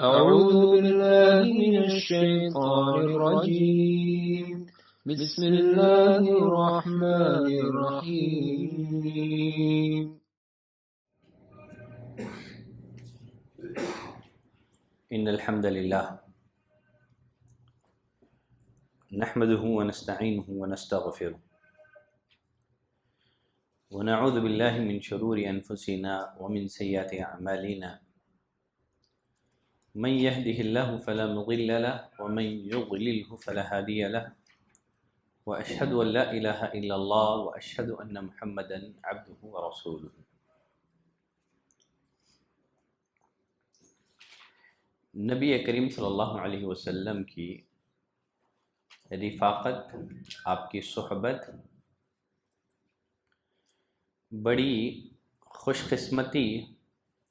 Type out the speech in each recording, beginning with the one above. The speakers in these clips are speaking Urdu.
أعوذ بالله من الشيطان الرجيم بسم الله الرحمن الرحيم إن الحمد لله نحمده ونستعينه ونستغفره ونعوذ بالله من شرور أنفسنا ومن سيئات أعمالنا من يهده الله فلا مضل له ومن يضلله فلا هادي له وأشهد أن لا إله إلا الله وأشهد أن محمدا عبده ورسوله. نبی کریم صلی اللہ علیہ وسلم کی رفاقت، آپ کی صحبت بڑی خوش قسمتی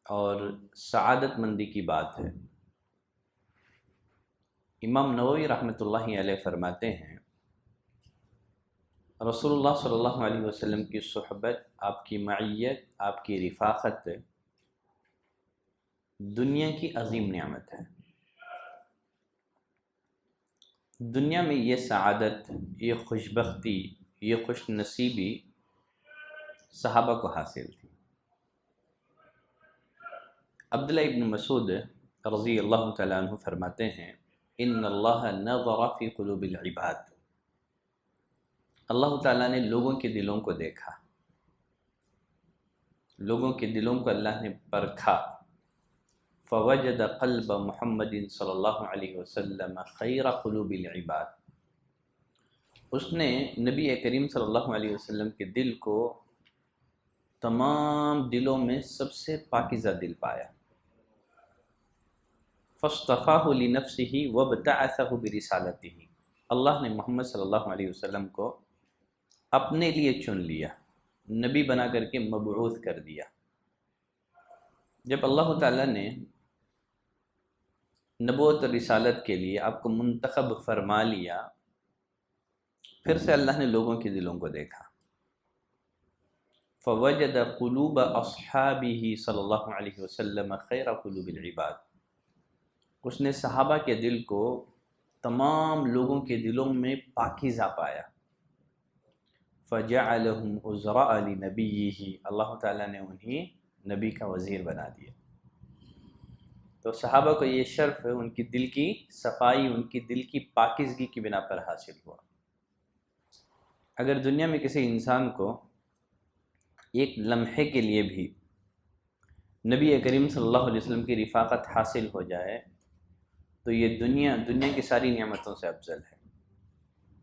اور سعادت مندی کی بات ہے۔ امام نووی رحمۃ اللہ علیہ فرماتے ہیں، رسول اللہ صلی اللہ علیہ وسلم کی صحبت، آپ کی معیت، آپ کی رفاقت دنیا کی عظیم نعمت ہے۔ دنیا میں یہ سعادت، یہ خوش بختی، یہ خوش نصیبی صحابہ کو حاصل تھی۔ عبداللہ ابن مسعود رضی اللہ تعالیٰ عنہ فرماتے ہیں، ان اللہ نظر فی قلوب العباد، اللہ تعالیٰ نے لوگوں کے دلوں کو دیکھا، لوگوں کے دلوں کو اللہ نے پرکھا، فوجد قلب محمد صلی اللہ علیہ وسلم خیر قلوب العباد، اس نے نبی کریم صلی اللہ علیہ وسلم کے دل کو تمام دلوں میں سب سے پاکیزہ دل پایا۔ فاصطفاہ لنفسہ وابتعثہ برسالتہ، اللہ نے محمد صلی اللہ علیہ وسلم کو اپنے لیے چن لیا، نبی بنا کر کے مبعوث کر دیا۔ جب اللہ تعالیٰ نے نبوت اور رسالت کے لیے آپ کو منتخب فرما لیا، پھر سے اللہ نے لوگوں کے دلوں کو دیکھا۔ فوجد قلوب اصحابہ صلی اللہ علیہ وسلم خیر قلوب العباد، اس نے صحابہ کے دل کو تمام لوگوں کے دلوں میں پاکیزہ پایا۔ فجعلہم عزراء لنبیہ، اللہ تعالیٰ نے انہیں نبی کا وزیر بنا دیا۔ تو صحابہ کو یہ شرف ہے، ان کی دل کی صفائی، ان کی دل کی پاکیزگی کی بنا پر حاصل ہوا۔ اگر دنیا میں کسی انسان کو ایک لمحے کے لیے بھی نبی کریم صلی اللہ علیہ وسلم کی رفاقت حاصل ہو جائے تو یہ دنیا کی ساری نعمتوں سے افضل ہے،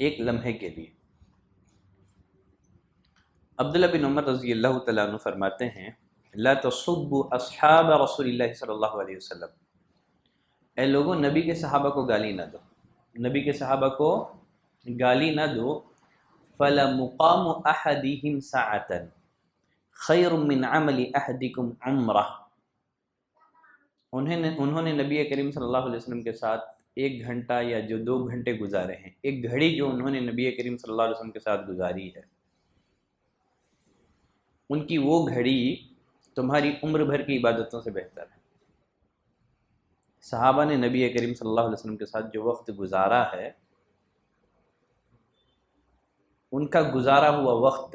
ایک لمحے کے لیے۔ عبداللہ بن عمر رضی اللہ تعالیٰ عنہ فرماتے ہیں، لا تصبوا اصحاب رسول اللہ صلی اللہ علیہ وسلم، اے لوگوں نبی کے صحابہ کو گالی نہ دو، نبی کے صحابہ کو گالی نہ دو۔ فَلَمُقَامُ أَحَدِهِمْ سَاعَةً خَيْرٌ مِّنْ عَمَلِ أَحَدِكُمْ عُمْرَةً، انہوں نے نبی کریم صلی اللہ علیہ وسلم کے ساتھ 1 گھنٹہ یا جو 2 گھنٹے گزارے ہیں، ایک گھڑی جو انہوں نے نبی کریم صلی اللہ علیہ وسلم کے ساتھ گزاری ہے، ان کی وہ گھڑی تمہاری عمر بھر کی عبادتوں سے بہتر ہے۔ صحابہ نے نبی کریم صلی اللہ علیہ وسلم کے ساتھ جو وقت گزارا ہے، ان کا گزارا ہوا وقت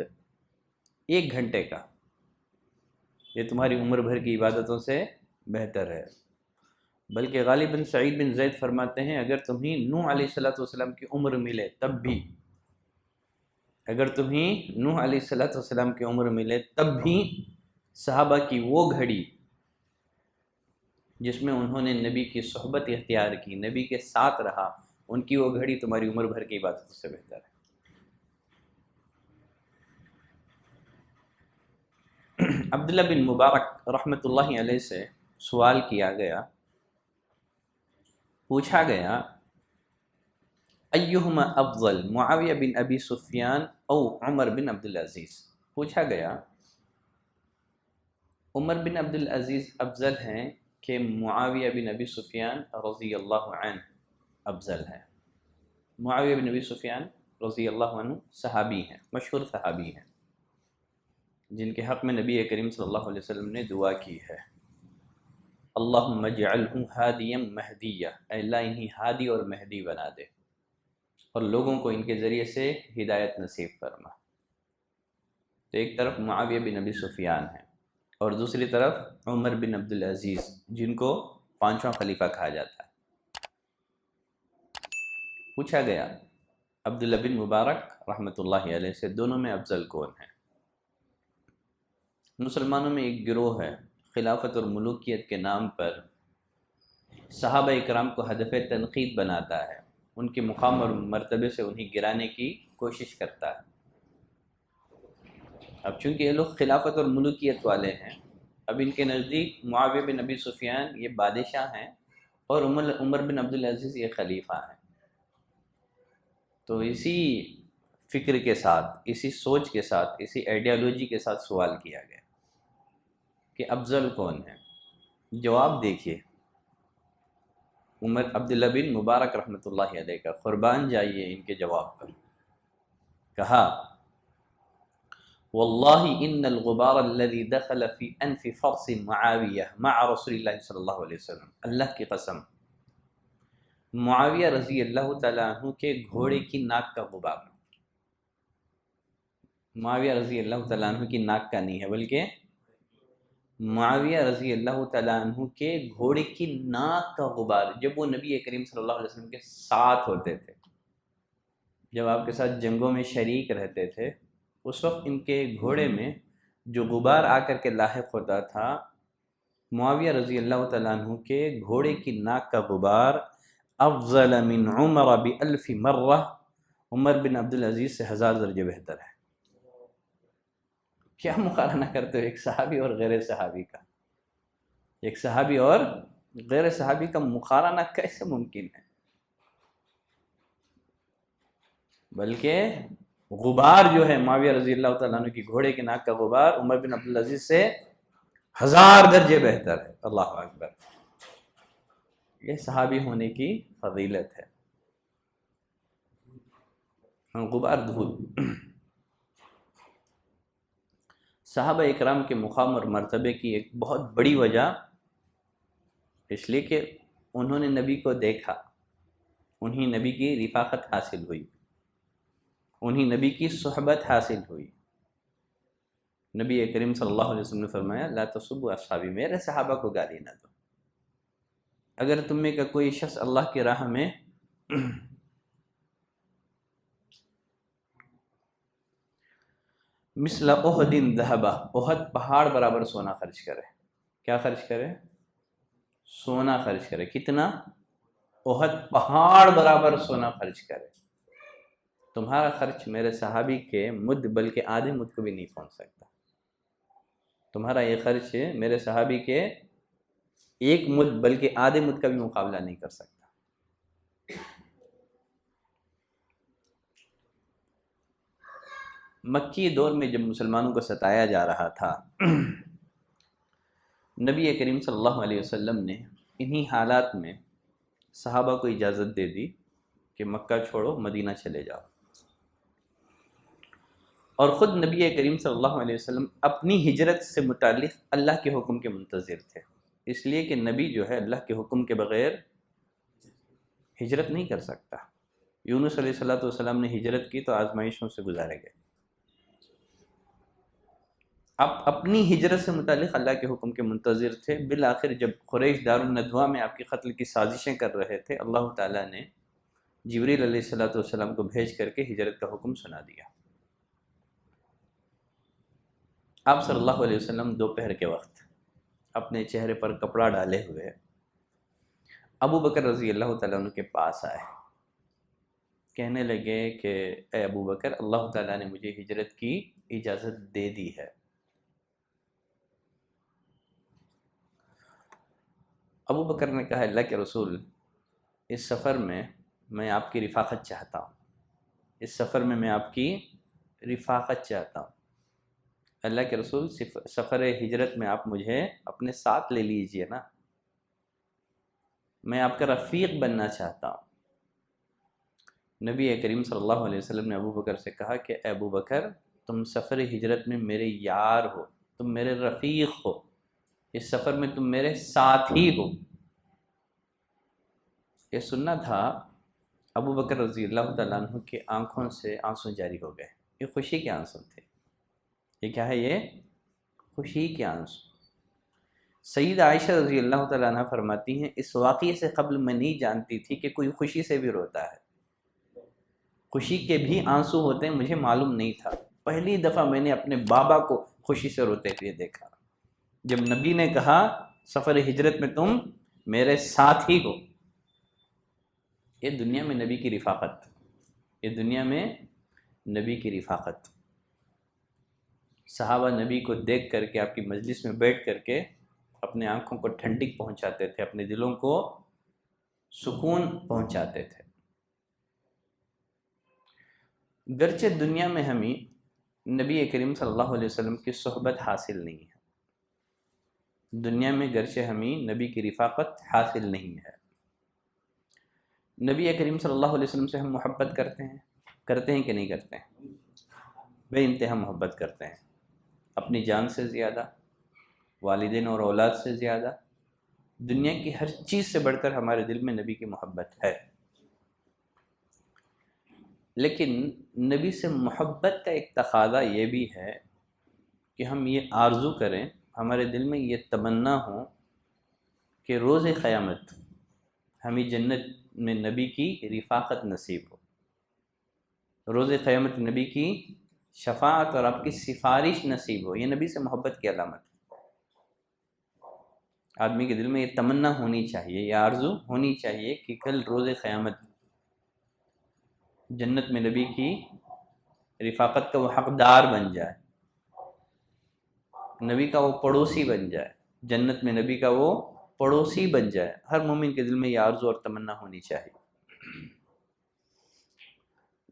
1 گھنٹے کا، یہ تمہاری عمر بھر کی عبادتوں سے بہتر ہے۔ بلکہ غالب بن سعید بن زید فرماتے ہیں، اگر تمہیں نوح علیہ السلام کی عمر ملے تب بھی، اگر تمہیں نوح علیہ السلام کی عمر ملے تب بھی صحابہ کی وہ گھڑی جس میں انہوں نے نبی کی صحبت اختیار کی، نبی کے ساتھ رہا، ان کی وہ گھڑی تمہاری عمر بھر کی عبادتوں سے بہتر ہے۔ عبداللہ بن مبارک رحمۃ اللہ علیہ سے سوال کیا گیا، پوچھا گیا، ایہما افضل، معاویہ بن ابی سفیان او عمر بن عبدالعزیز؟ پوچھا گیا عمر بن عبدالعزیز افضل ہیں کہ معاویہ بن ابی سفیان رضی اللہ عنہ افضل ہیں؟ معاویہ بن ابی سفیان رضی اللہ عنہ صحابی ہیں، مشہور صحابی ہیں، جن کے حق میں نبی کریم صلی اللہ علیہ وسلم نے دعا کی ہے۔ اللہم اجعلہ ہادیا مہدیا، اے اللہ انہیں ہادی اور مہدی بنا دے اور لوگوں کو ان کے ذریعے سے ہدایت نصیب فرما۔ تو ایک طرف معاویہ بن ابی سفیان ہے اور دوسری طرف عمر بن عبدالعزیز، جن کو پانچواں خلیفہ کہا جاتا ہے۔ پوچھا گیا عبداللہ بن مبارک رحمۃ اللہ علیہ سے دونوں میں افضل کون ہے؟ مسلمانوں میں ایک گروہ ہے خلافت اور ملوکیت کے نام پر صحابہ اکرام کو ہدف تنقید بناتا ہے، ان کے مقام اور مرتبے سے انہیں گرانے کی کوشش کرتا ہے۔ اب چونکہ یہ لوگ خلافت اور ملوکیت والے ہیں، اب ان کے نزدیک معاویہ بن ابی سفیان یہ بادشاہ ہیں اور عمر بن عبدالعزیز یہ خلیفہ ہیں۔ تو اسی فکر کے ساتھ، اسی سوچ کے ساتھ، اسی آئیڈیالوجی کے ساتھ سوال کیا گیا کہ افضل کون ہے؟ جواب دیکھیے، عبداللہ بن مبارک رحمۃ اللہ علیہ کا، قربان جائیے ان کے جواب پر۔ کہا واللہ ان الغبار الذي دخل في انف فرس معاویہ مع رسول اللہ صلی اللہ علیہ وسلم، اللہ کی قسم معاویہ رضی اللہ تعالیٰ عنہ کے گھوڑے کی ناک کا غبار، معاویہ رضی اللہ تعالیٰ عنہ کی ناک کا نہیں ہے بلکہ معاویہ رضی اللہ تعالیٰ عنہ کے گھوڑے کی ناک کا غبار، جب وہ نبی کریم صلی اللہ علیہ وسلم کے ساتھ ہوتے تھے، جب آپ کے ساتھ جنگوں میں شریک رہتے تھے، اس وقت ان کے گھوڑے میں جو غبار آ کر کے لاحق ہوتا تھا، معاویہ رضی اللہ تعالیٰ عنہ کے گھوڑے کی ناک کا غبار افضل من عمر بألف مرہ، عمر بن عبدالعزیز سے 1000 درجے بہتر ہے۔ کیا مقارنہ کرتے ہو ایک صحابی اور غیر صحابی کا؟ ایک صحابی اور غیر صحابی کا مقارنہ کیسے ممکن ہے؟ بلکہ غبار جو ہے معاویہ رضی اللہ تعالیٰ عنہ کی گھوڑے کے ناک کا غبار عمر بن عبدالعزیز سے 1000 درجے بہتر ہے۔ اللہ اکبر! یہ صحابی ہونے کی فضیلت ہے۔ غبار دھول۔ صحابہ اکرام کے مقام اور مرتبے کی ایک بہت بڑی وجہ اس لیے کہ انہوں نے نبی کو دیکھا، انہیں نبی کی رفاقت حاصل ہوئی، انہیں نبی کی صحبت حاصل ہوئی۔ نبی کریم صلی اللہ علیہ وسلم نے فرمایا لا تسبوا اصحابی، میرے صحابہ کو گالی نہ دو۔ اگر تم میں کا کوئی شخص اللہ کی راہ میں مثل احد ذهب، احد پہاڑ برابر سونا خرچ کرے، کیا خرچ کرے؟ سونا خرچ کرے۔ کتنا؟ احد پہاڑ برابر سونا خرچ کرے۔ تمہارا خرچ میرے صحابی کے مد بلکہ آدھے مد کو بھی نہیں پہنچ سکتا۔ تمہارا یہ خرچ میرے صحابی کے ایک مد بلکہ آدھے مد کا بھی مقابلہ نہیں کر سکتا۔ مکی دور میں جب مسلمانوں کو ستایا جا رہا تھا، نبی کریم صلی اللہ علیہ وسلم نے انہی حالات میں صحابہ کو اجازت دے دی کہ مکہ چھوڑو، مدینہ چلے جاؤ، اور خود نبی کریم صلی اللہ علیہ وسلم اپنی ہجرت سے متعلق اللہ کے حکم کے منتظر تھے، اس لیے کہ نبی جو ہے اللہ کے حکم کے بغیر ہجرت نہیں کر سکتا۔ یونس علیہ السلام نے ہجرت کی تو آزمائشوں سے گزارے گئے۔ آپ اپنی ہجرت سے متعلق اللہ کے حکم کے منتظر تھے۔ بالآخر جب قریش دار الندوہ میں آپ کے قتل کی سازشیں کر رہے تھے، اللہ تعالیٰ نے جبریل علیہ السلام کو بھیج کر کے ہجرت کا حکم سنا دیا۔ آپ صلی اللہ علیہ وسلم دوپہر کے وقت اپنے چہرے پر کپڑا ڈالے ہوئے ابو بکر رضی اللہ تعالیٰ عنہ کے پاس آئے، کہنے لگے کہ اے ابو بکر، اللہ تعالیٰ نے مجھے ہجرت کی اجازت دے دی ہے۔ ابو بکر نے کہا اللہ کے رسول، اس سفر میں آپ کی رفاقت چاہتا ہوں، اس سفر میں آپ کی رفاقت چاہتا ہوں۔ اللہ کے رسول، سفر ہجرت میں آپ مجھے اپنے ساتھ لے لیجئے نا، میں آپ کا رفیق بننا چاہتا ہوں۔ نبی کریم صلی اللہ علیہ وسلم نے ابو بکر سے کہا کہ اے ابو بکر، تم سفر ہجرت میں میرے یار ہو، تم میرے رفیق ہو، اس سفر میں تم میرے ساتھ ہی ہو۔ یہ سننا تھا ابو بکر رضی اللہ تعالیٰ عنہ کی آنکھوں سے آنسو جاری ہو گئے۔ یہ خوشی کے آنسو تھے۔ یہ کیا ہے؟ یہ خوشی کے آنسو۔ سید عائشہ رضی اللہ تعالیٰ عنہ فرماتی ہیں اس واقعے سے قبل میں نہیں جانتی تھی کہ کوئی خوشی سے بھی روتا ہے، خوشی کے بھی آنسو ہوتے ہیں، مجھے معلوم نہیں تھا۔ پہلی دفعہ میں نے اپنے بابا کو خوشی سے روتے ہوئے دیکھا جب نبی نے کہا سفر ہجرت میں تم میرے ساتھ ہی ہو۔ یہ دنیا میں نبی کی رفاقت، یہ دنیا میں نبی کی رفاقت۔ صحابہ نبی کو دیکھ کر کے آپ کی مجلس میں بیٹھ کر کے اپنے آنکھوں کو ٹھنڈک پہنچاتے تھے، اپنے دلوں کو سکون پہنچاتے تھے۔ گرچہ دنیا میں ہمیں نبی کریم صلی اللہ علیہ وسلم کی صحبت حاصل نہیں ہے، دنیا میں گرچہ ہمیں نبی کی رفاقت حاصل نہیں ہے، نبی کریم صلی اللہ علیہ وسلم سے ہم محبت کرتے ہیں کہ نہیں کرتے ہیں؟ بے انتہا محبت کرتے ہیں، اپنی جان سے زیادہ، والدین اور اولاد سے زیادہ، دنیا کی ہر چیز سے بڑھ کر ہمارے دل میں نبی کی محبت ہے۔ لیکن نبی سے محبت کا ایک تقاضا یہ بھی ہے کہ ہم یہ آرزو کریں، ہمارے دل میں یہ تمنا ہو کہ روز قیامت ہمیں جنت میں نبی کی رفاقت نصیب ہو، روز قیامت نبی کی شفاعت اور آپ کی سفارش نصیب ہو۔ یہ نبی سے محبت کی علامت ہے۔ آدمی کے دل میں یہ تمنا ہونی چاہیے، یہ آرزو ہونی چاہیے کہ کل روز قیامت جنت میں نبی کی رفاقت کا وہ حقدار بن جائے، نبی کا وہ پڑوسی بن جائے، جنت میں نبی کا وہ پڑوسی بن جائے۔ ہر مومن کے دل میں یہ آرزو اور تمنا ہونی چاہیے۔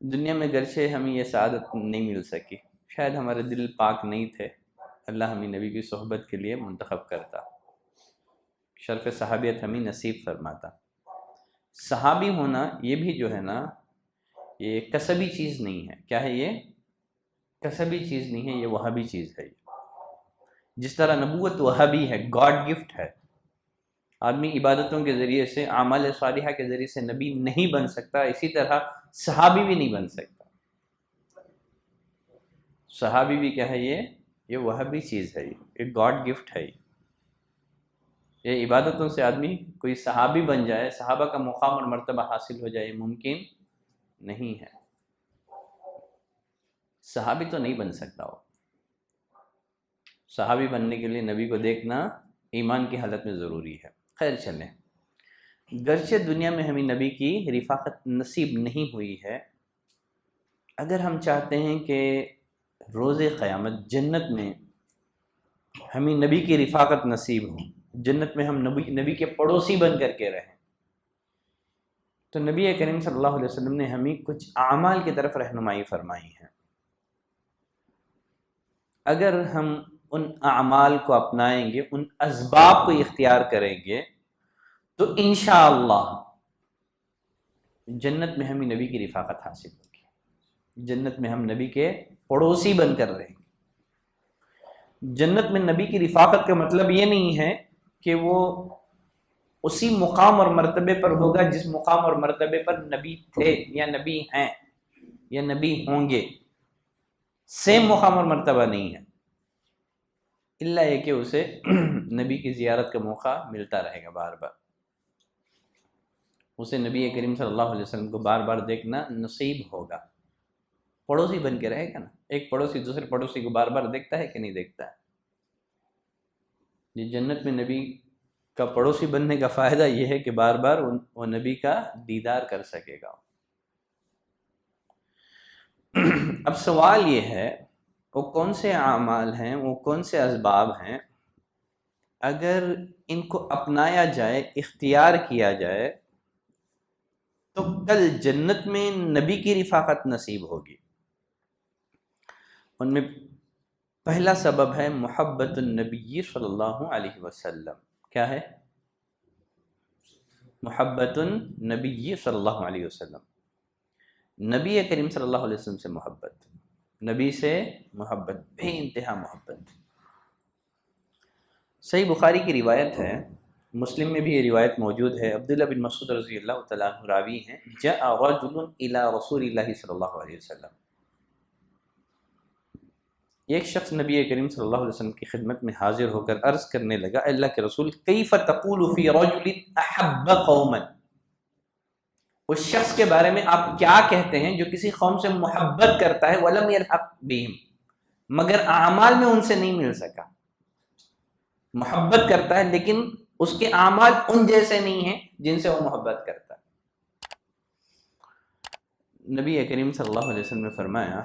دنیا میں گرچہ ہمیں یہ سعادت نہیں مل سکی، شاید ہمارے دل پاک نہیں تھے، اللہ ہمیں نبی کی صحبت کے لیے منتخب کرتا، شرف صحابیت ہمیں نصیب فرماتا۔ صحابی ہونا یہ بھی جو ہے نا، یہ کسبی چیز نہیں ہے۔ کیا ہے؟ یہ کسبی چیز نہیں ہے، یہ وہابی چیز ہے۔ جس طرح نبوت وہابی ہے، گاڈ گفٹ ہے، آدمی عبادتوں کے ذریعے سے، اعمال صالحہ کے ذریعے سے نبی نہیں بن سکتا، اسی طرح صحابی بھی نہیں بن سکتا۔ صحابی بھی کیا ہے؟ یہ وہابی چیز ہے، یہ گاڈ گفٹ ہے۔ یہ عبادتوں سے آدمی کوئی صحابی بن جائے، صحابہ کا مقام اور مرتبہ حاصل ہو جائے، ممکن نہیں ہے۔ صحابی تو نہیں بن سکتا ہو۔ صحابی بننے کے لیے نبی کو دیکھنا ایمان کی حالت میں ضروری ہے۔ خیر چلیں، گرچہ دنیا میں ہمیں نبی کی رفاقت نصیب نہیں ہوئی ہے، اگر ہم چاہتے ہیں کہ روز قیامت جنت میں ہمیں نبی کی رفاقت نصیب ہو، جنت میں ہم نبی کے پڑوسی بن کر کے رہیں، تو نبی کریم صلی اللہ علیہ وسلم نے ہمیں کچھ اعمال کی طرف رہنمائی فرمائی ہے۔ اگر ہم ان اعمال کو اپنائیں گے، ان اسباب کو اختیار کریں گے، تو انشاءاللہ جنت میں ہمیں نبی کی رفاقت حاصل ہوگی، جنت میں ہم نبی کے پڑوسی بن کر رہیں گے۔ جنت میں نبی کی رفاقت کا مطلب یہ نہیں ہے کہ وہ اسی مقام اور مرتبے پر ہوگا جس مقام اور مرتبے پر نبی تھے یا نبی ہیں یا نبی ہوں گے، سیم مقام اور مرتبہ نہیں ہے، الا یہ کہ اسے نبی کی زیارت کا موقع ملتا رہے گا، بار بار اسے نبی کریم صلی اللہ علیہ وسلم کو بار بار دیکھنا نصیب ہوگا، پڑوسی بن کے رہے گا نا۔ ایک پڑوسی دوسرے پڑوسی کو بار بار دیکھتا ہے کہ نہیں دیکھتا ہے؟ یہ جنت میں نبی کا پڑوسی بننے کا فائدہ یہ ہے کہ بار بار وہ نبی کا دیدار کر سکے گا۔ اب سوال یہ ہے، وہ کون سے اعمال ہیں، وہ کون سے اسباب ہیں، اگر ان کو اپنایا جائے، اختیار کیا جائے، تو کل جنت میں نبی کی رفاقت نصیب ہوگی۔ ان میں پہلا سبب ہے محبت النبی صلی اللہ علیہ وسلم۔ کیا ہے؟ محبت النبی صلی اللہ علیہ وسلم، نبی کریم صلی اللہ علیہ وسلم سے محبت، نبی سے محبت، بے انتہا محبت۔ صحیح بخاری کی روایت ہے، مسلم میں بھی یہ روایت موجود ہے، عبداللہ بن مسعود رضی اللہ تعالیٰ عنہ راوی ہیں، جاء رجل الی رسول اللہ صلی اللہ علیہ وسلم، ایک شخص نبی کریم صلی اللہ علیہ وسلم کی خدمت میں حاضر ہو کر عرض کرنے لگا، اللہ کے رسول، کیف تقول فی رجل احب قوما، اس شخص کے بارے میں آپ کیا کہتے ہیں جو کسی قوم سے محبت کرتا ہے ولم یلحق بہم، مگر اعمال میں ان سے نہیں مل سکا، محبت کرتا ہے لیکن اس کے اعمال ان جیسے نہیں ہیں جن سے وہ محبت کرتا ہے۔ نبی کریم صلی اللہ علیہ وسلم نے فرمایا،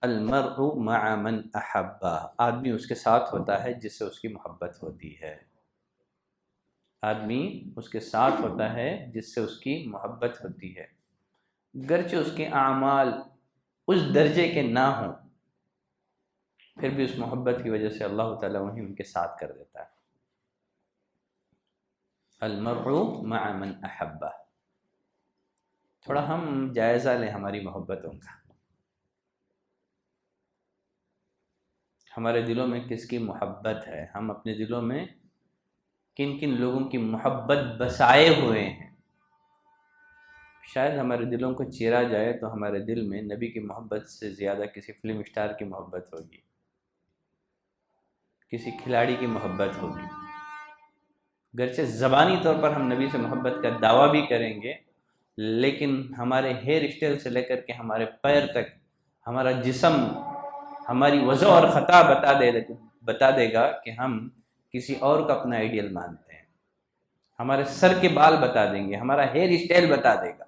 المرء مع من احبہ، آدمی اس کے ساتھ ہوتا ہے جس سے اس کی محبت ہوتی ہے، آدمی اس کے ساتھ ہوتا ہے جس سے اس کی محبت ہوتی ہے، گرچہ اس کے اعمال اس درجے کے نہ ہوں، پھر بھی اس محبت کی وجہ سے اللہ تعالیٰ انہیں ان کے ساتھ کر دیتا ہے۔ المرء مع من احبہ۔ تھوڑا ہم جائزہ لیں ہماری محبتوں کا، ہمارے دلوں میں کس کی محبت ہے، ہم اپنے دلوں میں کن کن لوگوں کی محبت بسائے ہوئے ہیں۔ شاید ہمارے دلوں کو چیرا جائے تو ہمارے دل میں نبی کی محبت سے زیادہ کسی فلم اسٹار کی محبت ہوگی، کسی کھلاڑی کی محبت ہوگی۔ گرچہ زبانی طور پر ہم نبی سے محبت کا دعویٰ بھی کریں گے، لیکن ہمارے ہیئر اسٹائل سے لے کر کے ہمارے پیر تک، ہمارا جسم ہماری وضع اور خطا بتا دے گا کہ ہم کسی اور کا اپنا آئیڈیل مانتے ہیں، ہمارے سر کے بال بتا دیں گے، ہمارا ہیئر اسٹائل بتا دے گا۔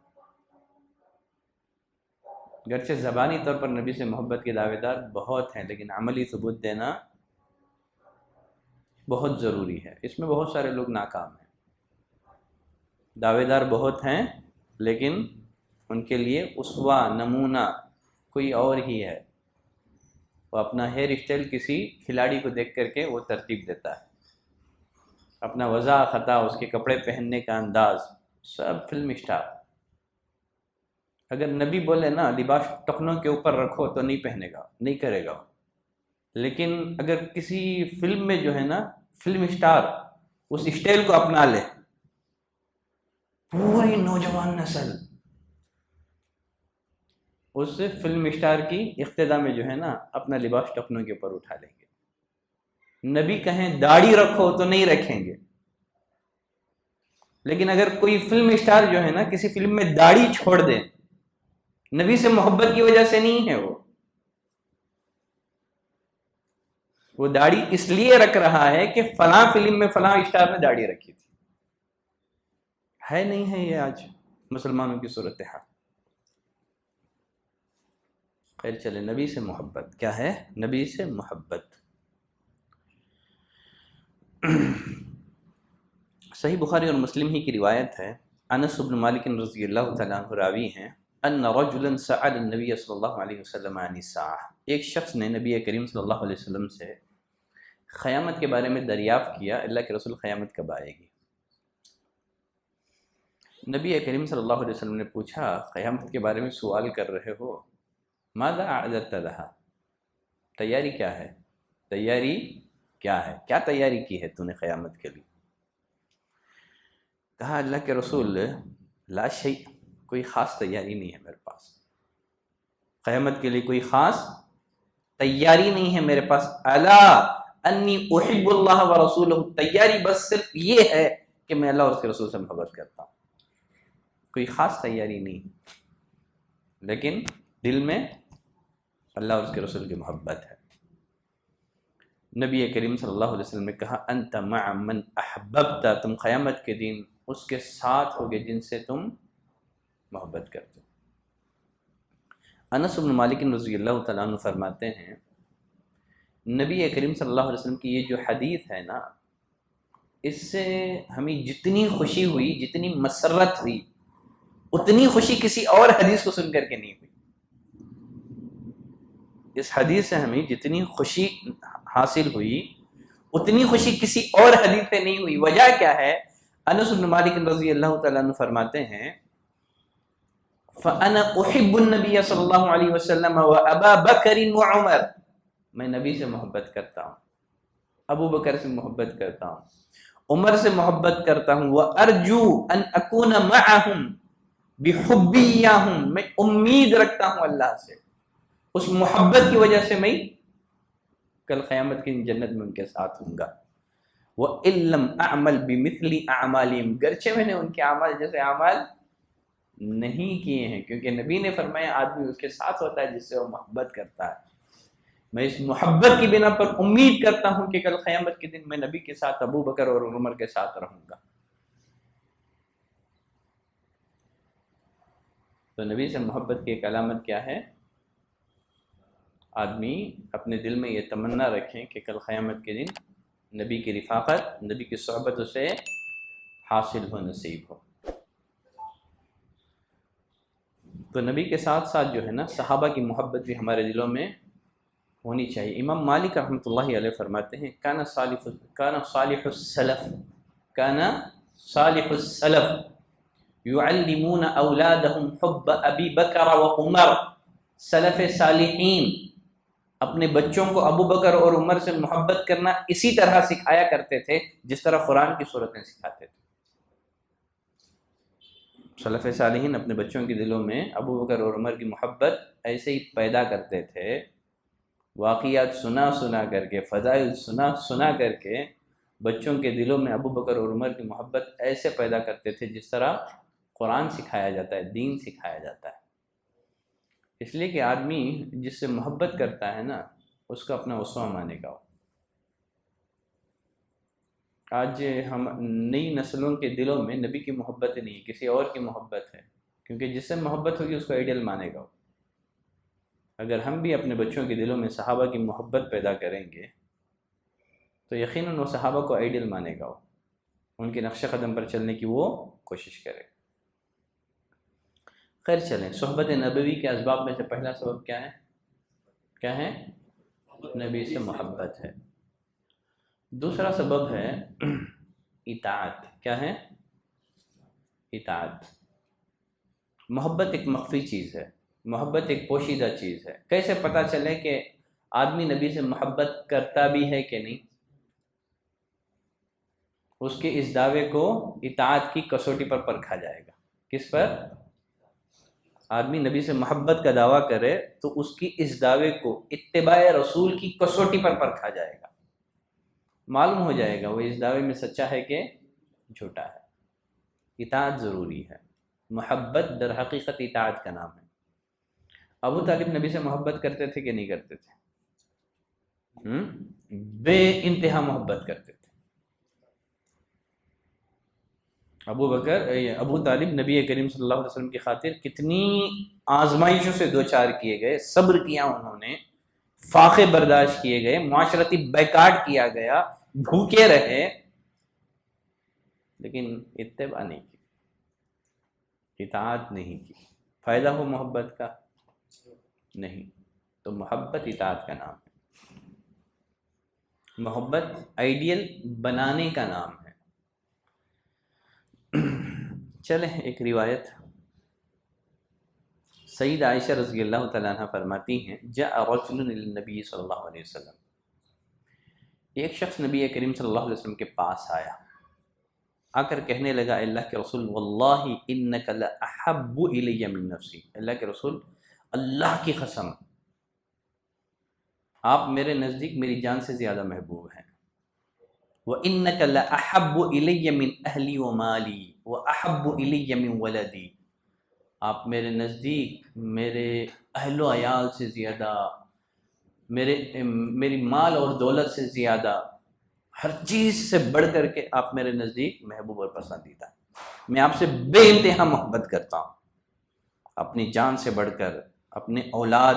گرچہ زبانی طور پر نبی سے محبت کے دعوے دار بہت ہیں، لیکن عملی ثبوت دینا بہت ضروری ہے۔ اس میں بہت سارے لوگ ناکام ہیں، دعوے دار بہت ہیں لیکن ان کے لیے اسوہ نمونہ کوئی اور ہی ہے، وہ اپنا ہیئر اسٹائل کسی کھلاڑی کو دیکھ کر کے وہ ترتیب دیتا ہے، اپنا وضع خطا، اس کے کپڑے پہننے کا انداز، سب فلم اسٹار۔ اگر نبی بولے نا لباس ٹخنوں کے اوپر رکھو تو نہیں پہنے گا، نہیں کرے گا، لیکن اگر کسی فلم میں جو ہے نا فلم اسٹار اس اسٹائل کو اپنا لے، پوری نوجوان نسل اس فلم اسٹار کی اقتدا میں جو ہے نا اپنا لباس ٹخنوں کے اوپر اٹھا لیں گے۔ نبی کہیں داڑھی رکھو تو نہیں رکھیں گے، لیکن اگر کوئی فلم اسٹار جو ہے نا کسی فلم میں داڑھی چھوڑ دے، نبی سے محبت کی وجہ سے نہیں ہے، وہ داڑھی اس لیے رکھ رہا ہے کہ فلاں فلم میں فلاں اسٹار نے داڑھی رکھی تھی۔ ہے نہیں ہے یہ آج مسلمانوں کی صورتحال۔ خیر چلے، نبی سے محبت کیا ہے؟ نبی سے محبت صحیح بخاری اور مسلم ہی کی روایت ہے، انس بن مالک رضی اللہ تعالیٰ عنہ راوی ہیں، ان رجلا سأل النبی صلی اللہ علیہ وسلم عن الساعہ، ایک شخص نے نبی کریم صلی اللہ علیہ وسلم سے قیامت کے بارے میں دریافت کیا، اللہ کے رسول قیامت کب آئے گی؟ نبی کریم صلی اللہ علیہ وسلم نے پوچھا، قیامت کے بارے میں سوال کر رہے ہو، ماذا اعددت لها، تیاری کیا ہے؟ تیاری کیا ہے؟ کیا تیاری کی ہے تو نے قیامت کے لیے؟ کہا اللہ کے رسول، لا شیء، کوئی خاص تیاری نہیں ہے میرے پاس، قیامت کے لیے کوئی خاص تیاری نہیں ہے میرے پاس، الا انی احب اللہ ورسولہ، تیاری بس صرف یہ ہے کہ میں اللہ اور اس کے رسول سے محبت کرتا ہوں، کوئی خاص تیاری نہیں، لیکن دل میں اللہ اور اس کے رسول کی محبت ہے۔ نبی کریم صلی اللہ علیہ وسلم نے کہا، انت مع من احببت، تم قیامت کے دن اس کے ساتھ ہوگے جن سے تم محبت کرتے ہو۔ انس بن مالک رضی اللہ تعالیٰ عنہ فرماتے ہیں، نبی کریم صلی اللہ علیہ وسلم کی یہ جو حدیث ہے نا، اس سے ہمیں جتنی خوشی ہوئی، جتنی مسرت ہوئی، اتنی خوشی کسی اور حدیث کو سن کر کے نہیں ہوئی۔ اس حدیث سے ہمیں جتنی خوشی حاصل ہوئی، اتنی خوشی کسی اور حدیث سے نہیں ہوئی۔ وجہ کیا ہے؟ انس بن مالک رضی اللہ تعالیٰ عنہ فرماتے ہیں، فَأَنَا أُحِبُّ النَّبِيَّ صلی اللہ علیہ وسلم وَأَبَا بَكْرٍ وَعُمَرٍ، میں نبی سے محبت کرتا ہوں، ابو بکر سے محبت کرتا ہوں، عمر سے محبت کرتا ہوں، وَأَرْجُو أَنْ أَكُونَ مَعَهُمْ بِحُبِّيَّهُمْ، میں امید رکھتا ہوں اللہ سے، اس محبت کی وجہ سے میں کل قیامت کی جنت میں ان کے ساتھ ہوں گا۔ وَإِن لَّمْ أَعْمَلْ بِمِثْلِ أَعْمَالِهِمْ، گرچہ میں نے ان کے اعمال جیسے اعمال نہیں کیے ہیں، کیونکہ نبی نے فرمایا آدمی اس کے ساتھ ہوتا ہے جس سے وہ محبت کرتا ہے۔ میں اس محبت کی بنا پر امید کرتا ہوں کہ کل قیامت کے دن میں نبی کے ساتھ ابو بکر اور عمر کے ساتھ رہوں گا۔ تو نبی سے محبت کی ایک علامت کیا ہے؟ آدمی اپنے دل میں یہ تمنا رکھیں کہ کل قیامت کے دن نبی کی رفاقت، نبی کی صحبت اسے حاصل ہو، نصیب ہو۔ تو نبی کے ساتھ ساتھ جو ہے نا صحابہ کی محبت بھی ہمارے دلوں میں ہونی چاہیے۔ امام مالک رحمۃ اللہ علیہ فرماتے ہیں کان صالح السلف يعلمون اولادهم حب ابی بکر و عمر، سلف صالحین اپنے بچوں کو ابو بکر اور عمر سے محبت کرنا اسی طرح سکھایا کرتے تھے جس طرح قرآن کی صورتیں سکھاتے تھے۔ سلف صالحین اپنے بچوں کے دلوں میں ابو بکر اور عمر کی محبت ایسے ہی پیدا کرتے تھے، واقعات سنا کر کے، فضائل سنا کر کے بچوں کے دلوں میں ابو بکر اور عمر کی محبت ایسے پیدا کرتے تھے جس طرح قرآن سکھایا جاتا ہے، دین سکھایا جاتا ہے۔ اس لیے کہ آدمی جس سے محبت کرتا ہے نا اس کو اپنا اسوہ مانے گا۔ آج ہم نئی نسلوں کے دلوں میں نبی کی محبت نہیں، کسی اور کی محبت ہے، کیونکہ جس سے محبت ہوگی اس کو آئیڈیل مانے گا۔ اگر ہم بھی اپنے بچوں کے دلوں میں صحابہ کی محبت پیدا کریں گے تو یقیناً وہ صحابہ کو آئیڈیل مانے گا، ان کے نقش قدم پر چلنے کی وہ کوشش کرے گا۔ خیر چلیں، صحبت نبوی کے اسباب میں سے پہلا سبب کیا ہے؟ نبی سے محبت ہے۔ دوسرا سبب ہے اطاعت۔ کیا ہے؟ اطاعت۔ محبت ایک مخفی چیز ہے، محبت ایک پوشیدہ چیز ہے۔ کیسے پتہ چلے کہ آدمی نبی سے محبت کرتا بھی ہے کہ نہیں؟ اس کے اس دعوے کو اطاعت کی کسوٹی پر پرکھا جائے گا۔ کس پر؟ آدمی نبی سے محبت کا دعویٰ کرے تو اس کی اس دعوے کو اتباع رسول کی کسوٹی پر پرکھا جائے گا، معلوم ہو جائے گا وہ اس دعوے میں سچا ہے کہ جھوٹا ہے۔ اطاعت ضروری ہے۔ محبت در حقیقت اطاعت کا نام ہے۔ ابو طالب نبی سے محبت کرتے تھے کہ نہیں کرتے تھے؟ بے انتہا محبت کرتے تھے۔ ابو طالب نبی کریم صلی اللہ علیہ وسلم کی خاطر کتنی آزمائشوں سے دوچار کیے گئے، صبر کیا انہوں نے، فاقے برداشت کیے گئے، معاشرتی بیکاٹ کیا گیا، بھوکے رہے، لیکن اتباع نہیں کی، اطاعت نہیں کی۔ فائدہ ہو محبت کا؟ نہیں۔ تو محبت اطاعت کا نام ہے، محبت آئیڈیل بنانے کا نام ہے۔ چلیں ایک روایت، سید عائشہ رضی اللہ تعالیٰ عنہ فرماتی ہیں جاء رجل للنبی صلی اللہ علیہ وسلم، ایک شخص نبی کریم صلی اللہ علیہ وسلم کے پاس آیا، آ کر کہنے لگا اللہ کے رسول واللہ انک لاحب الی من نفسی، اللہ کے رسول اللہ کی قسم آپ میرے نزدیک میری جان سے زیادہ محبوب ہیں، وَإِنَّكَ لَأَحَبُّ إِلَيَّ مِنْ أَهْلِي وَمَالِي وَأَحَبُّ إِلَيَّ مِنْ وَلَدِي، آپ میرے نزدیک میرے اہل و عیال سے زیادہ، میری مال اور دولت سے زیادہ، ہر چیز سے بڑھ کر کے آپ میرے نزدیک محبوب اور پسندیدہ ہیں۔ میں آپ سے بے انتہا محبت کرتا ہوں، اپنی جان سے بڑھ کر، اپنے اولاد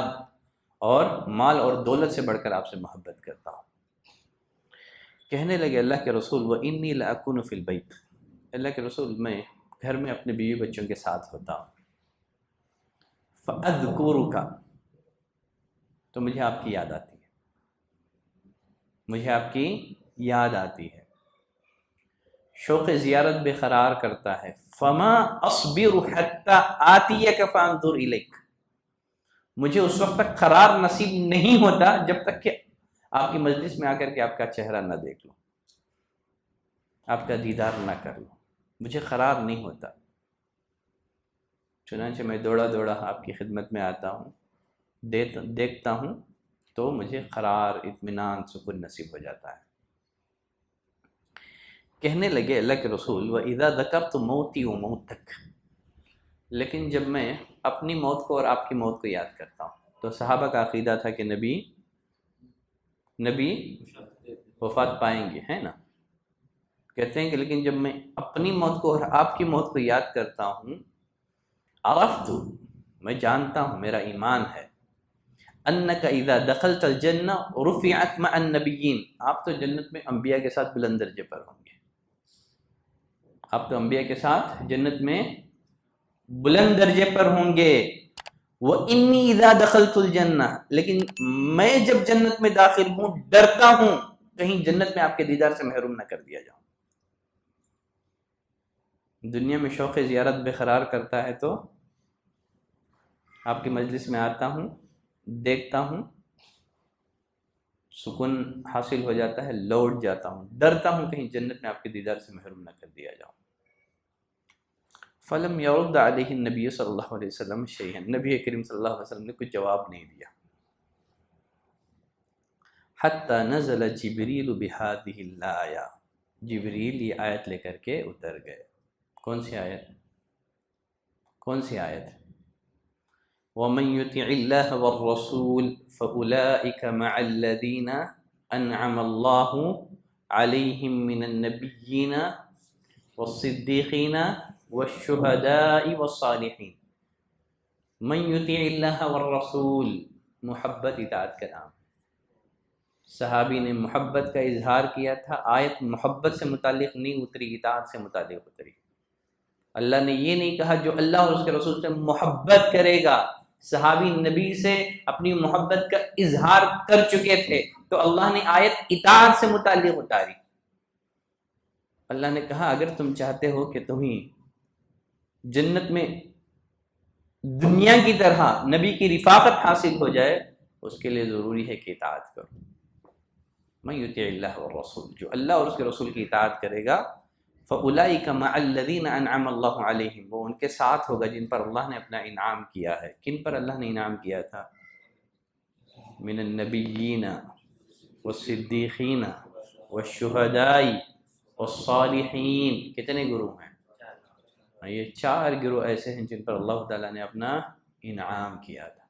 اور مال اور دولت سے بڑھ کر آپ سے محبت کرتا ہوں۔ کہنے لگے اللہ کے رسول وَإِنِّي لَأَكُونُ فِي الْبَيْتِ، اللہ کے رسول میں گھر میں اپنے بیوی بچوں کے ساتھ ہوتا ہوں، فَأَذْكُرُكَ، تو مجھے آپ کی یاد آتی ہے، مجھے آپ کی یاد آتی ہے، شوق زیارت بے قرار کرتا ہے، فَمَا أَصْبِرُ حَتَّى آتِيَكَ فَأَنْظُرْ إِلَيْكَ، مجھے اس وقت تک قرار نصیب نہیں ہوتا جب تک کہ آپ کی مجلس میں آ کر کے آپ کا چہرہ نہ دیکھ لوں، آپ کا دیدار نہ کر لوں، مجھے قرار نہیں ہوتا۔ چنانچہ میں دوڑا دوڑا آپ کی خدمت میں آتا ہوں، دیکھتا ہوں تو مجھے قرار، اطمینان، سکون نصیب ہو جاتا ہے۔ کہنے لگے اللہ کے رسول وَإِذَا ذَكَرْتُ مَوْتِي وَمَوْتَكَ، لیکن جب میں اپنی موت کو اور آپ کی موت کو یاد کرتا ہوں، تو صحابہ کا عقیدہ تھا کہ نبی وفات پائیں گے، ہے نا؟ کہتے ہیں کہ لیکن جب میں اپنی موت کو اور آپ کی موت کو یاد کرتا ہوں، عرفت، میں جانتا ہوں، میرا ایمان ہے، انک اذا دخلت الجنہ رفعت مع النبیین، آپ تو جنت میں انبیاء کے ساتھ بلند درجے پر ہوں گے، آپ تو انبیاء کے ساتھ جنت میں بلند درجے پر ہوں گے۔ وانی اذا دخلت الجنہ، لیکن میں جب جنت میں داخل ہوں ڈرتا ہوں کہیں جنت میں آپ کے دیدار سے محروم نہ کر دیا جاؤں۔ دنیا میں شوق زیارت بے قرار کرتا ہے تو آپ کی مجلس میں آتا ہوں، دیکھتا ہوں، سکون حاصل ہو جاتا ہے، لوٹ جاتا ہوں، ڈرتا ہوں کہیں جنت میں آپ کے دیدار سے محروم نہ کر دیا جاؤں۔ فلم یرد علیہ النبی صلی اللہ علیہ وسلم شیئا، نبی کریم صلی اللہ علیہ وسلم نے کچھ جواب نہیں دیا۔ حتی نزل جبریل بہذہ الآیہ، جبریل یہ آیت لے کر کے اتر گئے۔ کون سی آیت؟ کون سی آیت؟ وَمَن يُطِعِ اللَّهَ وَالرَّسُولَ فَأُولَئِكَ مَعَ الَّذِينَ أَنْعَمَ اللَّهُ عَلَيْهِم مِّنَ النَّبِيِّينَ وَالصِّدِّيقِينَ وَالشُّهَدَاءِ وَالصَّالِحِينَ۔ من يُطِعِ اللَّهَ وَالرَّسُولَ، محبت اطاعت کا نام۔ صحابی نے محبت کا اظہار کیا تھا، آیت محبت سے متعلق نہیں اتری، اطاعت سے متعلق اتری۔ اللہ نے یہ نہیں کہا جو اللہ اور اس کے رسول سے محبت کرے گا، صحابی نبی سے اپنی محبت کا اظہار کر چکے تھے تو اللہ نے آیت اطاعت سے متعلق اتاری۔ اللہ نے کہا اگر تم چاہتے ہو کہ تمہیں جنت میں دنیا کی طرح نبی کی رفاقت حاصل ہو جائے، اس کے لیے ضروری ہے کہ اطاعت کرو۔ من یطع اللہ والرسول، جو اللہ اور اس کے رسول کی اطاعت کرے گا، فَأُولَئِكَ مَعَ الَّذِينَ أَنْعَمَ اللَّهُ عَلَيْهِمْ، وہ ان کے ساتھ ہوگا جن پر اللہ نے اپنا انعام کیا ہے۔ کن پر اللہ نے انعام کیا تھا؟ من النبیین والصدیقین والشہداء والصالحین۔ کتنے گروہ ہیں؟ یہ 4 گروہ ایسے ہیں جن پر اللہ تعالیٰ نے اپنا انعام کیا تھا۔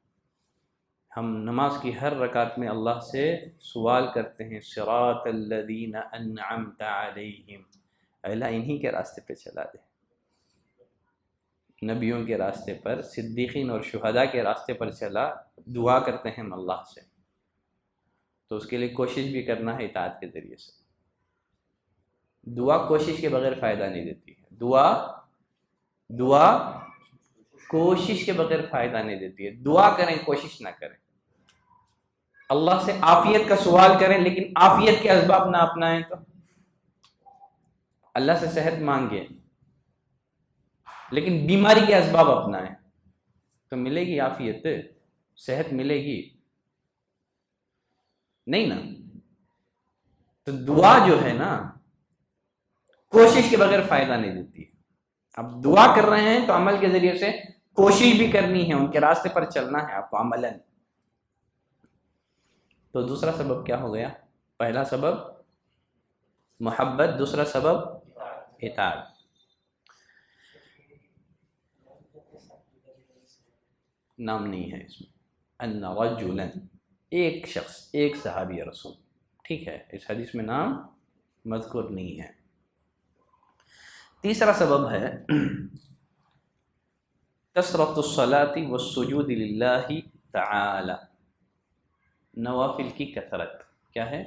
ہم نماز کی ہر رکعت میں اللہ سے سوال کرتے ہیں صراط الذین انعمت علیہم، اللہ انہی کے راستے پہ چلا دے، نبیوں کے راستے پر، صدیقین اور شہداء کے راستے پر چلا۔ دعا کرتے ہیں ہم اللہ سے، تو اس کے لیے کوشش بھی کرنا ہے اطاعت کے ذریعے سے۔ دعا کوشش کے بغیر فائدہ نہیں دیتی ہے، دعا کوشش کے بغیر فائدہ نہیں دیتی ہے۔ دعا کریں، کوشش نہ کریں۔ اللہ سے عافیت کا سوال کریں لیکن عافیت کے اسباب نہ اپنائیں۔ تو اللہ سے صحت مانگیں لیکن بیماری کے اسباب اپنائیں تو ملے گی عافیت، صحت ملے گی نہیں نا؟ تو دعا جو ہے نا کوشش کے بغیر فائدہ نہیں دیتی ہے۔ اب دعا کر رہے ہیں تو عمل کے ذریعے سے کوشش بھی کرنی ہے، ان کے راستے پر چلنا ہے آپ کو عملاً۔ تو دوسرا سبب کیا ہو گیا؟ پہلا سبب محبت، دوسرا سبب اطاعت۔ نام نہیں ہے اس میں۔ ان رجلا، ایک شخص، ایک صحابی رسول، ٹھیک ہے، اس حدیث میں نام مذکور نہیں ہے۔ تیسرا سبب ہے کثرۃ الصلاۃ والسجود للہ تعالی، نوافل کی کثرت۔ کیا ہے؟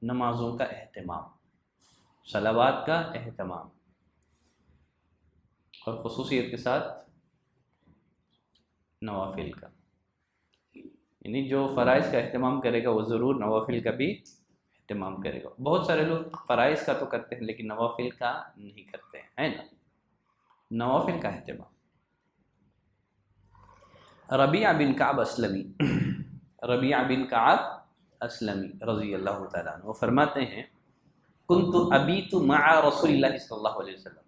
نمازوں کا اہتمام، صلوات کا اہتمام، اور خصوصیت کے ساتھ نوافل کا، یعنی جو فرائض کا اہتمام کرے گا وہ ضرور نوافل کا بھی اہتمام کرے گا۔ بہت سارے لوگ فرائض کا تو کرتے ہیں لیکن نوافل کا نہیں کرتے ہیں، ہے نا؟ نوافل کا اہتمام۔ ربیعہ بن کعب اسلمی، ربیعہ بن کعب اسلمی رضی اللہ تعالیٰ عنہ، وہ فرماتے ہیں کنت ابیت مع رسول اللہ صلی اللہ علیہ وسلم،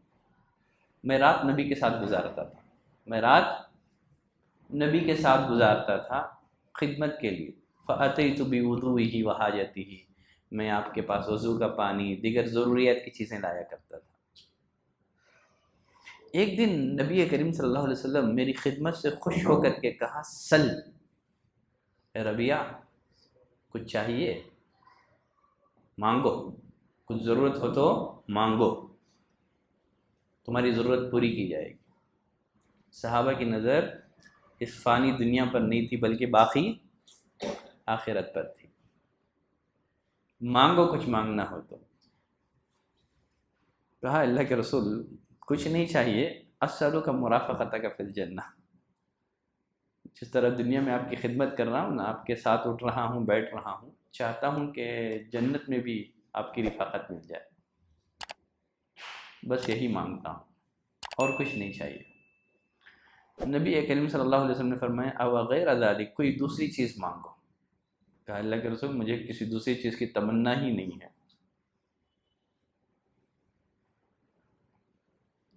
میں رات نبی کے ساتھ گزارتا تھا، میں رات نبی کے ساتھ گزارتا تھا خدمت کے لیے، فأتیت بوضوئہ وحاجتہ، میں آپ کے پاس وضو کا پانی دیگر ضروریات کی چیزیں لایا کرتا تھا۔ ایک دن نبی کریم صلی اللہ علیہ وسلم میری خدمت سے خوش ہو کر کے کہا سل، اے ربیہ کچھ چاہیے مانگو، کچھ ضرورت ہو تو مانگو، تمہاری ضرورت پوری کی جائے گی۔ صحابہ کی نظر اس فانی دنیا پر نہیں تھی بلکہ باقی آخرت پر تھی۔ مانگو کچھ مانگنا ہو تو۔ کہا اللہ کے رسول کچھ نہیں چاہیے، اسألک مرافقتک فی الجنہ، جس طرح دنیا میں آپ کی خدمت کر رہا ہوں نا، آپ کے ساتھ اٹھ رہا ہوں بیٹھ رہا ہوں، چاہتا ہوں کہ جنت میں بھی آپ کی رفاقت مل جائے، بس یہی مانگتا ہوں اور کچھ نہیں چاہیے۔ نبی کریم صلی اللہ علیہ وسلم نے فرمایا او غیر ذلک، کوئی دوسری چیز مانگو۔ کہا اللہ کے رسول مجھے کسی دوسری چیز کی تمنا ہی نہیں ہے۔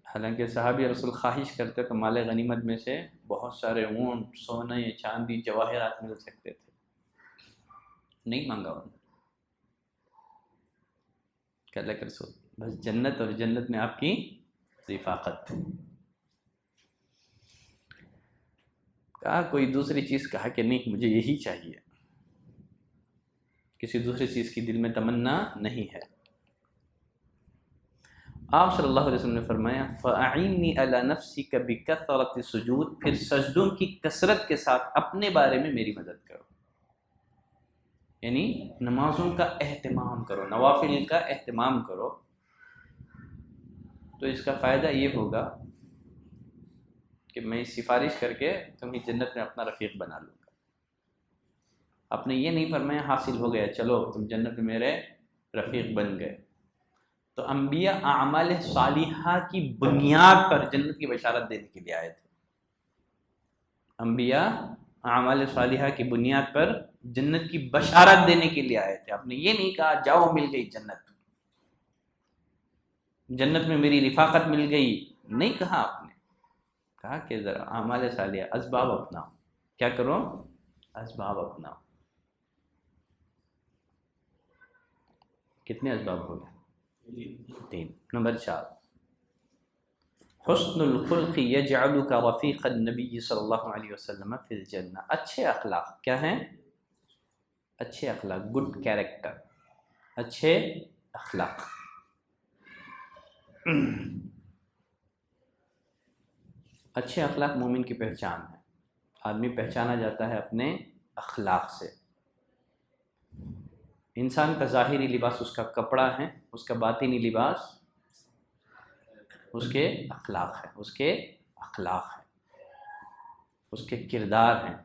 حالانکہ صحابی رسول خواہش کرتے تو مال غنیمت میں سے بہت سارے اونٹ، سونے، چاندی، جواہرات مل سکتے تھے، نہیں مانگا انہوں نے۔ کہ اللہ کے رسول بس جنت اور جنت میں آپ کی رفاقت۔ کہا کوئی دوسری چیز، کہا کہ نہیں مجھے یہی چاہیے، کسی دوسری چیز کی دل میں تمنا نہیں ہے۔ آپ صلی اللہ علیہ وسلم نے فرمایا فَأَعِنِّي عَلَى نَفْسِكَ بِكَثْرَةِ السُّجُودِ، پھر سجدوں کی کثرت کے ساتھ اپنے بارے میں میری مدد کرو، یعنی نمازوں کا اہتمام کرو، نوافل کا اہتمام کرو، تو اس کا فائدہ یہ ہوگا کہ میں سفارش کر کے تمہیں جنت میں اپنا رفیق بنا لوں گا۔ آپ نے یہ نہیں فرمایا حاصل ہو گیا چلو تم جنت میں میرے رفیق بن گئے۔ تو انبیاء اعمال صالحہ کی بنیاد پر جنت کی بشارت دینے کے لیے آئے تھے۔ انبیاء اعمال صالحہ کی بنیاد پر جنت کی بشارت دینے کے لیے آئے تھے۔ آپ نے یہ نہیں کہا جاؤ مل گئی جنت، جنت میں میری رفاقت مل گئی، نہیں کہا آپ نے۔ کہا کہ ذرا اعمال صالحہ اسباب اپناؤ، کیا کرو؟ اسباب اپناؤ۔ کتنے اسباب ہو گئے؟ 3۔ نمبر 4 حسن الخلق یجعلک رفیق النبی صلی اللہ علیہ وسلم فی الجنہ۔ اچھے اخلاق کیا ہیں؟ اچھے اخلاق، گڈ کیریکٹر، اچھے اخلاق۔ اچھے اخلاق مومن کی پہچان ہے۔ آدمی پہچانا جاتا ہے اپنے اخلاق سے۔ انسان کا ظاہری لباس اس کا کپڑا ہے، اس کا باطنی لباس اس کے اخلاق ہے، اس کے اخلاق ہے، اس کے کردار ہیں۔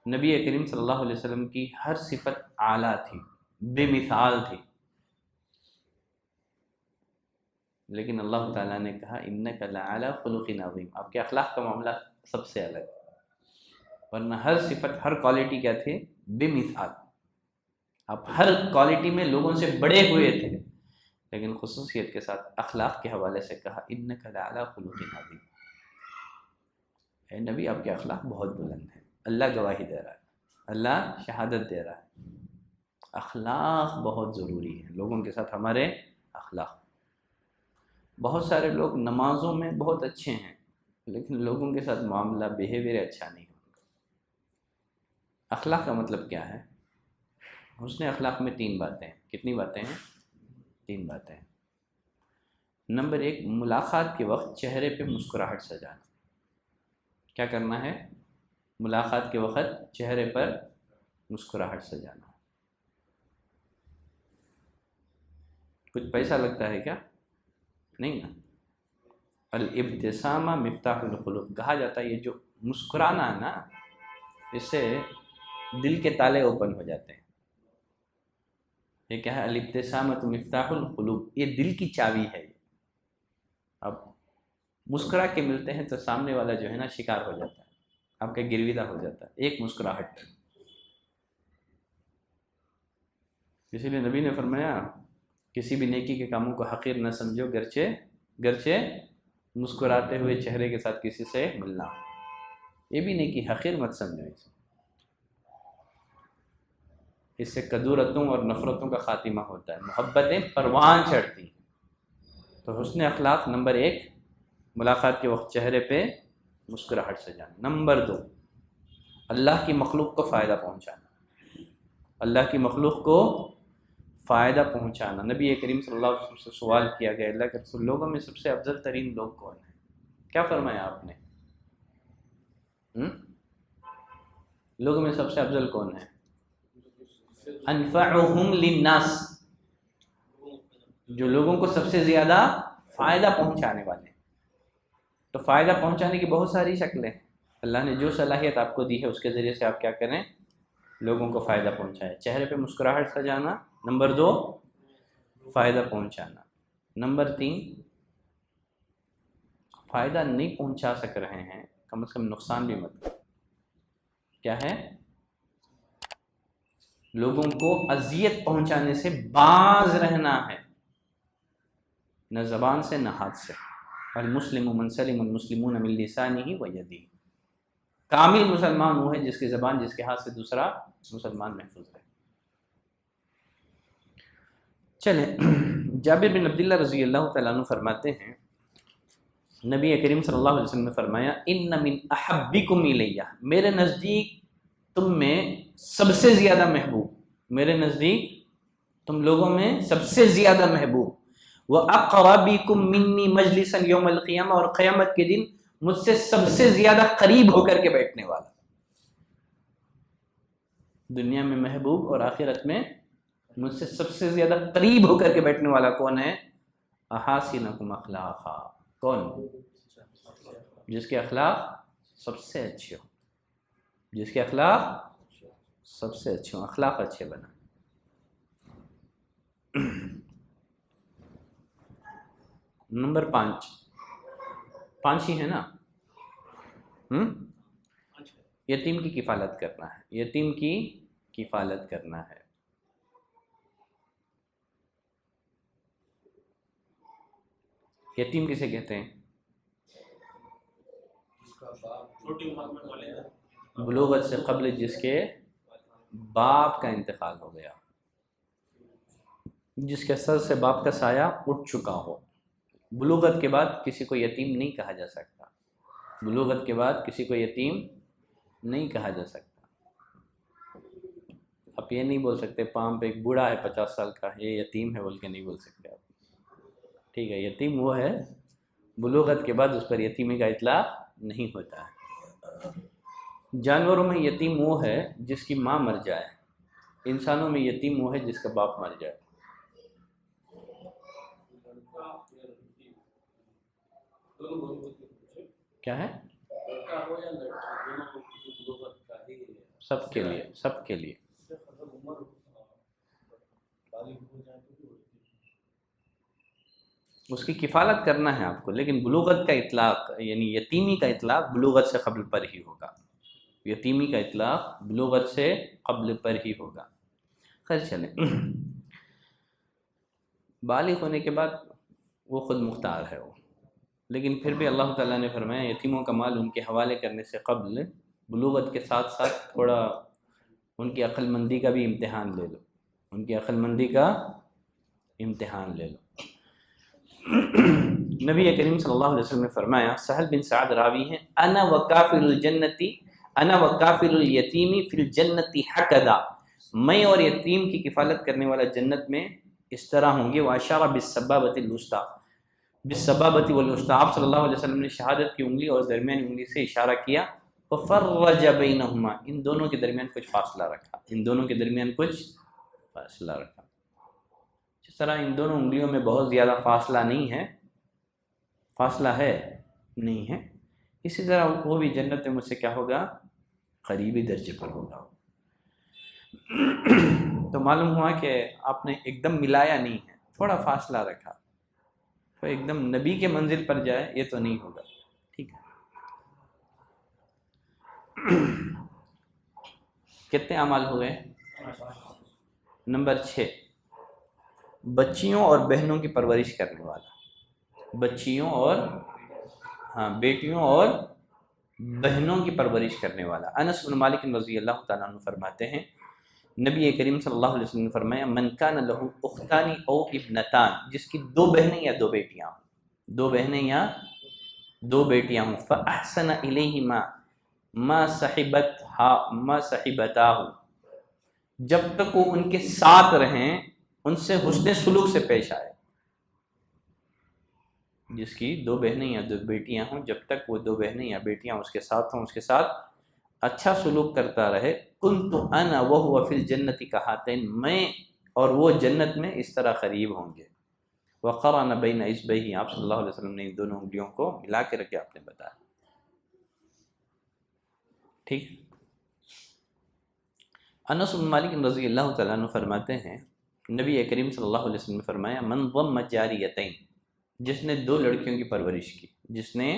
نبی کریم صلی اللہ علیہ وسلم کی ہر صفت اعلیٰ تھی، بے مثال تھی، لیکن اللہ تعالیٰ نے کہا انک لعلی خلق عظیم، آپ کے اخلاق کا معاملہ سب سے الگ، ورنہ ہر صفت ہر کوالٹی کیا تھے؟ بے مثال۔ آپ ہر کوالٹی میں لوگوں سے بڑے ہوئے تھے، لیکن خصوصیت کے ساتھ اخلاق کے حوالے سے کہا انک لعلی خلق عظیم، اے نبی آپ کے اخلاق بہت بلند ہیں۔ اللہ گواہی دے رہا ہے، اللہ شہادت دے رہا ہے، اخلاق بہت ضروری ہے لوگوں کے ساتھ، ہمارے اخلاق۔ بہت سارے لوگ نمازوں میں بہت اچھے ہیں لیکن لوگوں کے ساتھ معاملہ بیہیویئر اچھا نہیں ہوگا۔ اخلاق کا مطلب کیا ہے؟ حسن اخلاق میں 3 باتیں ہیں۔ کتنی باتیں ہیں؟ 3 باتیں ہیں۔ نمبر 1 ملاقات کے وقت چہرے پہ مسکراہٹ سجانا۔ کیا کرنا ہے؟ ملاقات کے وقت چہرے پر مسکراہٹ سجانا۔ کچھ پیسہ لگتا ہے کیا؟ نہیں نا۔ الابتسامہ مفتاح القلوب، کہا جاتا ہے یہ جو مسکرانا ہے نا، اس سے دل کے تالے اوپن ہو جاتے ہیں۔ یہ کیا ہے؟ الابتسامۃ مفتاح القلوب، یہ دل کی چابی ہے۔ اب مسکرا کے ملتے ہیں تو سامنے والا جو ہے نا شکار ہو جاتا ہے، آپ کا گرویدہ ہو جاتا ہے، ایک مسکراہٹ۔ اسی لیے نبی نے فرمایا کسی بھی نیکی کے کاموں کو حقیر نہ سمجھو، گرچہ مسکراتے ہوئے چہرے کے ساتھ کسی سے ملنا، یہ بھی نیکی حقیر مت سمجھو، اس سے کدورتوں اور نفرتوں کا خاتمہ ہوتا ہے، محبتیں پروان چڑھتی ہیں۔ تو حسن اخلاق نمبر 1 ملاقات کے وقت چہرے پہ مسکراہٹ سے جانا۔ نمبر 2 اللہ کی مخلوق کو فائدہ پہنچانا، اللہ کی مخلوق کو فائدہ پہنچانا۔ نبی کریم صلی اللہ علیہ وسلم سے سوال کیا گیا اللہ کے رسول لوگوں میں سب سے افضل ترین لوگ کون ہیں؟ کیا فرمایا آپ نے؟ لوگوں میں سب سے افضل کون ہے؟ انفعہم للناس، جو لوگوں کو سب سے زیادہ فائدہ پہنچانے والے۔ تو فائدہ پہنچانے کی بہت ساری شکلیں، اللہ نے جو صلاحیت آپ کو دی ہے اس کے ذریعے سے آپ کیا کریں؟ لوگوں کو فائدہ پہنچائیں۔ چہرے پہ مسکراہٹ سجانا، نمبر 2 فائدہ پہنچانا، نمبر 3 فائدہ نہیں پہنچا سک رہے ہیں کم از کم نقصان بھی مت کریں۔ کیا ہے؟ لوگوں کو اذیت پہنچانے سے باز رہنا ہے، نہ زبان سے نہ ہاتھ سے۔ المسلم من سلم المسلمون من لسانہ و یدہ، کامل مسلمان وہ ہے جس کی زبان، جس کے ہاتھ سے دوسرا مسلمان محفوظ رہے۔ چلیں، جابر بن عبداللہ رضی اللہ تعالیٰ عنہ فرماتے ہیں نبی کریم صلی اللہ علیہ وسلم نے فرمایا ان من احبکم الیہ، میرے نزدیک تم میں سب سے زیادہ محبوب، میرے نزدیک تم لوگوں میں سب سے زیادہ محبوب، وَأَقْرَبِكُم مِّنِّي مَجْلِسًا يَوْمَ الْقِيَامَةِ، اور قیامت کے دن مجھ سے سب سے زیادہ قریب ہو کر کے بیٹھنے والا۔ دنیا میں محبوب اور آخرت میں مجھ سے سب سے زیادہ قریب ہو کر کے بیٹھنے والا کون ہے؟ أَحَاسِنَكُمْ أَخْلَاقًا، کون؟ جس کے اخلاق سب سے اچھے ہو، جس کے اخلاق سب سے اچھے ہوں، اخلاق اچھے بنا۔ نمبر 5 ہی ہے نا، یتیم کی کفالت کرنا ہے، یتیم کی کفالت کرنا ہے۔ یتیم کسے کہتے ہیں؟ بلوغت سے قبل جس کے باپ کا انتقال ہو گیا، جس کے سر سے باپ کا سایہ اٹھ چکا ہو۔ بلوغت کے بعد کسی کو یتیم نہیں کہا جا سکتا، بلوغت کے بعد کسی کو یتیم نہیں کہا جا سکتا۔ آپ یہ نہیں بول سکتے پام پہ ایک بوڑھا ہے 50 سال کا، یہ یتیم ہے بول کے نہیں بول سکتے آپ، ٹھیک ہے؟ یتیم وہ ہے بلوغت کے بعد اس پر یتیمی کا اطلاق نہیں ہوتا ہے۔ جانوروں میں یتیم وہ ہے جس کی ماں مر جائے، انسانوں میں یتیم وہ ہے جس کا باپ مر جائے۔ کیا ہے؟ سب کے لیے، سب کے لیے۔ اس کی کفالت کرنا ہے آپ کو، لیکن بلوغت کا اطلاق یعنی یتیمی کا اطلاق بلوغت سے قبل پر ہی ہوگا، یتیمی کا اطلاق بلوغت سے قبل پر ہی ہوگا۔ خیر چلیں، بالغ ہونے کے بعد وہ خود مختار ہے وہ، لیکن پھر بھی اللہ تعالیٰ نے فرمایا یتیموں کا مال ان کے حوالے کرنے سے قبل بلوغت کے ساتھ ساتھ تھوڑا ان کی عقل مندی کا بھی امتحان لے لو، ان کی عقل مندی کا امتحان لے لو۔ نبی کریم صلی اللہ علیہ وسلم نے فرمایا، سہل بن سعد راوی ہیں، انا وکافل الجنتی، انا وکافل الیتیمی فی الجنتی حکدا، میں اور یتیم کی کفالت کرنے والا جنت میں اس طرح ہوں گے۔ واشار بالسبابۃ الوسطی، بالسبابۃ والوسطی، آپ صلی اللہ علیہ وسلم نے شہادت کی انگلی اور درمیانی انگلی سے اشارہ کیا، ففرج بینہما، ان دونوں کے درمیان کچھ فاصلہ رکھا، ان دونوں کے درمیان کچھ فاصلہ رکھا۔ جس طرح ان دونوں انگلیوں میں بہت زیادہ فاصلہ نہیں ہے، فاصلہ ہے نہیں ہے، اسی طرح وہ بھی جنت میں مجھ سے کیا ہوگا؟ قریبی درجے پر ہوگا۔ تو معلوم ہوا کہ آپ نے ایک دم ملایا نہیں ہے، تھوڑا فاصلہ رکھا، تو ایک دم نبی کے منزل پر جائے یہ تو نہیں ہوگا، ٹھیک ہے؟ کتنے اعمال ہوئے؟ نمبر 6 بچیوں اور بہنوں کی پرورش کرنے والا، بچیوں اور بیٹیوں اور بہنوں کی پرورش کرنے والا۔ انس بن مالک رضی اللہ تعالیٰ عنہ فرماتے ہیں نبی کریم صلی اللہ علیہ وسلم نے فرمایا من کان لہ اختان او ابنتان، جس کی 2 بہنیں یا 2 بیٹیاں ہوں، 2 بہنیں یا 2 بیٹیاں ہوں، فاحسن الیہما ما صحبتاہ، جب تک وہ ان کے ساتھ رہیں ان سے حسن سلوک سے پیش آئے۔ جس کی 2 بہنیں یا 2 بیٹیاں ہوں، جب تک وہ 2 بہنیں یا بیٹیاں اس کے ساتھ ہوں، اس کے ساتھ اچھا سلوک کرتا رہے۔ کنت انا وہو فی الجنۃ کہاتین، میں اور وہ جنت میں اس طرح قریب ہوں گے۔ وقرن بین اصبعیہ، آپ صلی اللہ علیہ وسلم نے ان دونوں انگلیوں کو ملا کے رکھے آپ نے بتایا۔ ٹھیک۔ انس بن مالک رضی اللہ تعالیٰ عنہ فرماتے ہیں نبی کریم صلی اللہ علیہ وسلم نے فرمایا من ضم جاریتین، جس نے 2 لڑکیوں کی پرورش کی، جس نے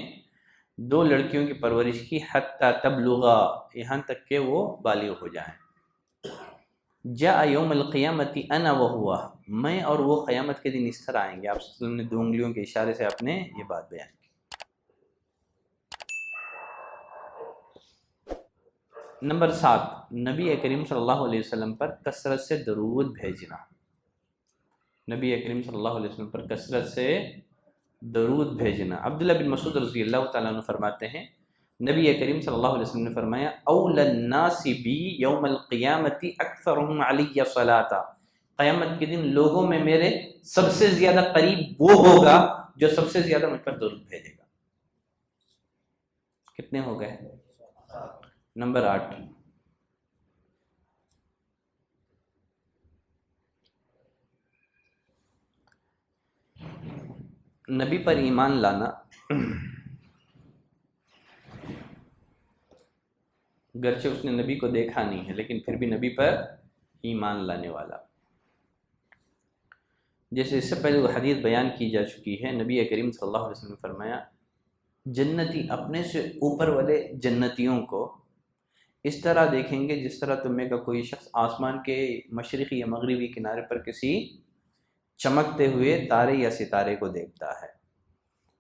2 لڑکیوں کی پرورش کی، حتی تبلغا، یہاں تک کہ وہ بالغ ہو جائیں، جاء یوم القیامت انا وہو، میں اور وہ قیامت کے دن اس طرح آئیں گے۔ آپ صلی اللہ علیہ وسلم نے 2 انگلیوں کے اشارے سے آپ نے یہ بات بیان کی۔ نمبر 7 نبی کریم صلی اللہ علیہ وسلم پر کثرت سے درود بھیجنا، نبی کریم صلی اللہ علیہ وسلم پر کثرت سے درود بھیجنا۔ عبداللہ بن مسعود رضی اللہ تعالیٰ عنہ فرماتے ہیں نبی کریم صلی اللہ علیہ وسلم نے فرمایا اول الناس بی یوم القیامت اکثرهم علی صلاۃ، قیامت کے دن لوگوں میں میرے سب سے زیادہ قریب وہ ہوگا جو سب سے زیادہ مجھ پر درود بھیجے گا۔ کتنے ہو گئے؟ نمبر 8 نبی پر ایمان لانا، گرچہ اس نے نبی کو دیکھا نہیں ہے لیکن پھر بھی نبی پر ایمان لانے والا۔ جیسے اس سے پہلے وہ حدیث بیان کی جا چکی ہے، نبی کریم صلی اللہ علیہ وسلم نے فرمایا جنتی اپنے سے اوپر والے جنتیوں کو اس طرح دیکھیں گے جس طرح تم میں کا کوئی شخص آسمان کے مشرقی یا مغربی کنارے پر کسی چمکتے ہوئے تارے یا ستارے کو دیکھتا ہے،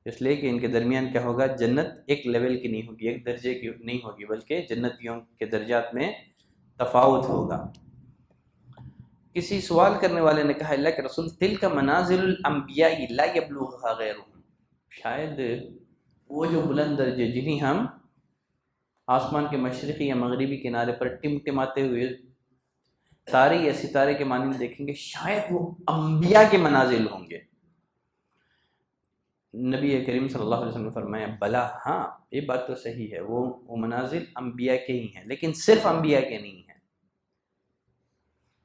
اس لیے کہ ان کے درمیان کیا ہوگا، جنت ایک لیول کی نہیں ہوگی، ایک درجے کی نہیں ہوگی، بلکہ جنتیوں کے درجات میں تفاوت ہوگا۔ کسی سوال کرنے والے نے کہا اللہ کے رسول تلک منازل الانبیاء لا یبلغها غیرهم، شاید وہ جو بلند درجے جنہیں ہم آسمان کے مشرقی یا مغربی کنارے پر ٹمٹماتے ہوئے تارے یا ستارے کے مانند دیکھیں گے، شاید وہ انبیاء کے منازل ہوں گے۔ نبی کریم صلی اللہ علیہ وسلم نے فرمایا بلا، ہاں یہ بات تو صحیح ہے، وہ منازل انبیاء کے ہی ہیں، لیکن صرف انبیاء کے نہیں ہیں۔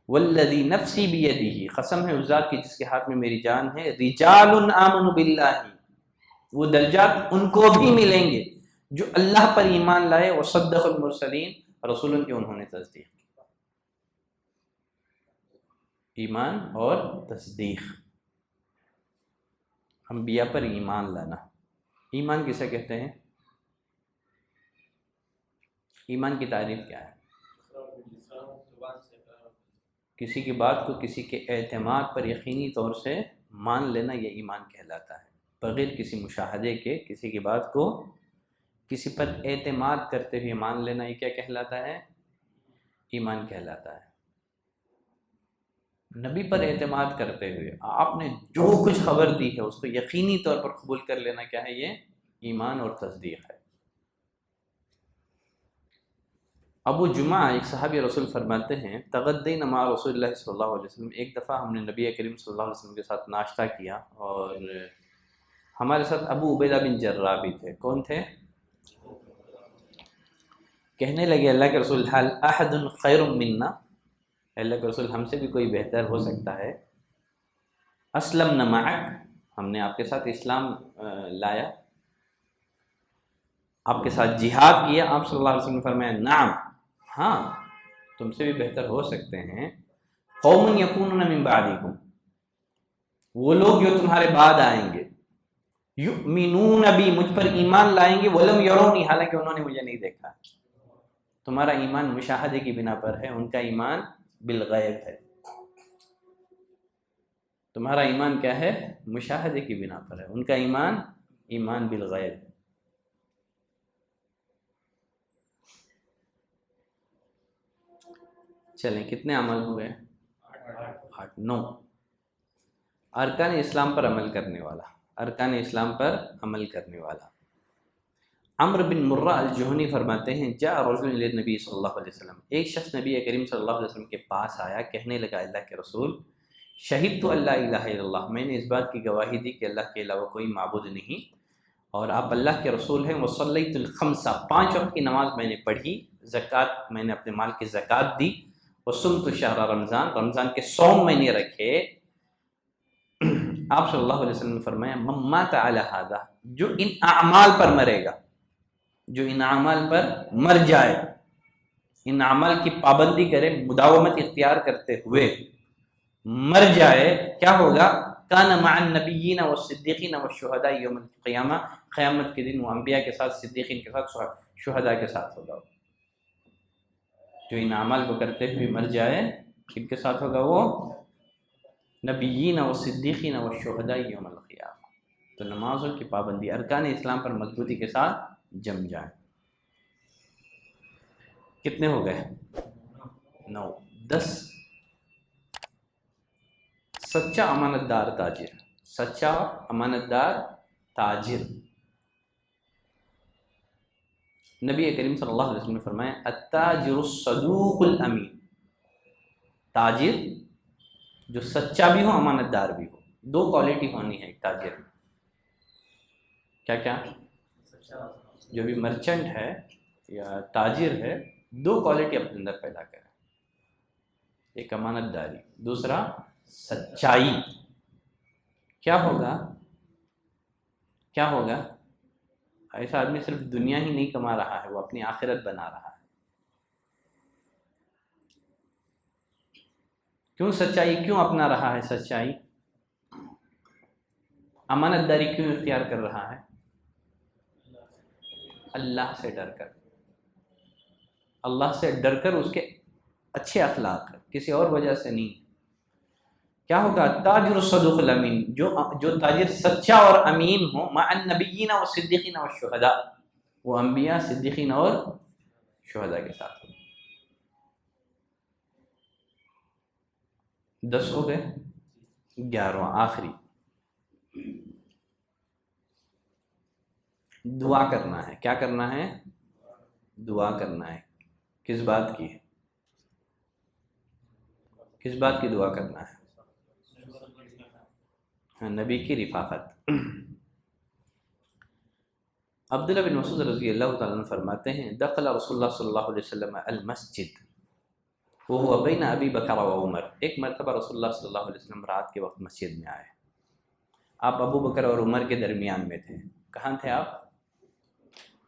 والذی نفسی بیدہ، قسم ہے اس ذات کی جس کے ہاتھ میں میری جان ہے، رجال آمنوا باللہ، وہ درجات ان کو بھی ملیں گے جو اللہ پر ایمان لائے، وصدق المرسلین، رسولوں کی انہوں نے تصدیق کی۔ ایمان اور تصدیق، انبیاء پر ایمان لانا۔ ایمان کسے کہتے ہیں؟ ایمان کی تعریف کیا ہے؟ کسی کی بات کو کسی کے اعتماد پر یقینی طور سے مان لینا، یہ ایمان کہلاتا ہے، بغیر کسی مشاہدے کے کسی کی بات کو کسی پر اعتماد کرتے ہوئے مان لینا، یہ کیا کہلاتا ہے؟ ایمان کہلاتا ہے۔ نبی پر اعتماد کرتے ہوئے آپ نے جو کچھ خبر دی ہے اس کو یقینی طور پر قبول کر لینا، کیا ہے؟ یہ ایمان اور تصدیق ہے۔ ابو جمعہ ایک صحابی رسول فرماتے ہیں تغدینا مع رسول اللہ صلی اللہ علیہ وسلم، ایک دفعہ ہم نے نبی کریم صلی اللہ علیہ وسلم کے ساتھ ناشتہ کیا اور ہمارے ساتھ ابو عبیدہ بن جراح بھی تھے۔ کون تھے؟ کہنے لگے اللہ کے رسول حل احد خیر منا، اللہ کے رسول ہم سے بھی کوئی بہتر ہو سکتا ہے؟ اسلمنا معک، ہم نے آپ کے ساتھ اسلام لایا، آپ کے ساتھ جہاد کیا۔ آپ صلی اللہ علیہ وسلم نے فرمایا نعم، ہاں تم سے بھی بہتر ہو سکتے ہیں۔ قوم یکونون من بعدکم، وہ لوگ جو تمہارے بعد آئیں گے، یؤمنون بی، مجھ پر ایمان لائیں گے، ولم یرونی، حالانکہ انہوں نے مجھے نہیں دیکھا۔ تمہارا ایمان مشاہدے کی بنا پر ہے، ان کا ایمان بالغیب ہے۔ تمہارا ایمان کیا ہے؟ مشاہدے کی بنا پر ہے. ان کا ایمان بالغیب. چلیں کتنے عمل ہوئے؟ 9. ارکان اسلام پر عمل کرنے والا. ارکان اسلام پر عمل کرنے والا. عمرو بن مرہ الجہنی فرماتے ہیں جاء رجل الی النبی صلی اللہ علیہ وسلم، ایک شخص نبی کریم صلی اللہ علیہ وسلم کے پاس آیا، کہنے لگا اللہ کے رسول شہدت ان لا الہ الا اللہ، میں نے اس بات کی گواہی دی کہ اللہ کے علاوہ کوئی معبود نہیں اور آپ اللہ کے رسول ہیں. وصلیت الخمسہ، 5 وقت کی نماز میں نے پڑھی، زکوٰۃ میں نے اپنے مال کی زکوٰۃ دی. وصمت شہر رمضان، رمضان کے صوم میں نے رکھے. آپ صلی اللہ علیہ وسلم نے فرمایا من مات علی ھذا، جو ان اعمال پر مرے گا، جو ان اعمال پر مر جائے، ان اعمال کی پابندی کرے، مداومت اختیار کرتے ہوئے مر جائے، کیا ہوگا؟ کان مع النبیین والصدیقین والشہداء یوم القیامہ، قیامت کے دن وہ انبیاء کے ساتھ، صدیقین کے ساتھ، شہداء کے ساتھ ہوگا. جو ان اعمال کو کرتے ہوئے مر جائے کن کے ساتھ ہوگا؟ وہ نبیین والصدیقین والشہداء یوم القیامہ. تو نمازوں کی پابندی، ارکان اسلام پر مضبوطی کے ساتھ جم جائیں. کتنے ہو گئے؟ 9. 10. سچا امانت دار تاجر. سچا امانت دار تاجر. نبی کریم صلی اللہ علیہ وسلم نے فرمایا التاجر الصدوق الامین، تاجر جو سچا بھی ہو امانت دار بھی ہو. 2 کوالٹی ہونی ہے ایک تاجر میں. کیا کیا؟ جو بھی مرچنٹ ہے یا تاجر ہے 2 کوالٹی اپنے اندر پیدا کرے، ایک امانت داری، دوسرا سچائی. کیا ہوگا ایسا آدمی صرف دنیا ہی نہیں کما رہا ہے، وہ اپنی آخرت بنا رہا ہے. کیوں سچائی کیوں اپنا رہا ہے؟ سچائی امانت داری کیوں اختیار کر رہا ہے؟ اللہ سے ڈر کر، اللہ سے ڈر کر، اس کے اچھے اخلاق، کسی اور وجہ سے نہیں. کیا ہوگا؟ تاجر الصدوق الامین، جو تاجر سچا اور امین ہو. مع النبیین والصدیقین والشہداء، وہ انبیاء، صدیقین اور شہداء کے ساتھ. 10 ہو گئے. 11واں آخری، دعا کرنا ہے. کیا کرنا ہے؟ دعا کرنا ہے. کس بات کی؟ کس بات کی دعا کرنا ہے؟ نبی کی رفاقت. عبداللہ بن مسعود رضی اللہ تعالیٰ عنہ فرماتے ہیں دخل رسول اللہ صلی اللہ علیہ وسلم المسجد وهو بین ابی بکر و عمر. ایک مرتبہ رسول اللہ صلی اللہ علیہ وسلم رات کے وقت مسجد میں آئے. آپ ابو بکر اور عمر کے درمیان میں تھے. کہاں تھے آپ؟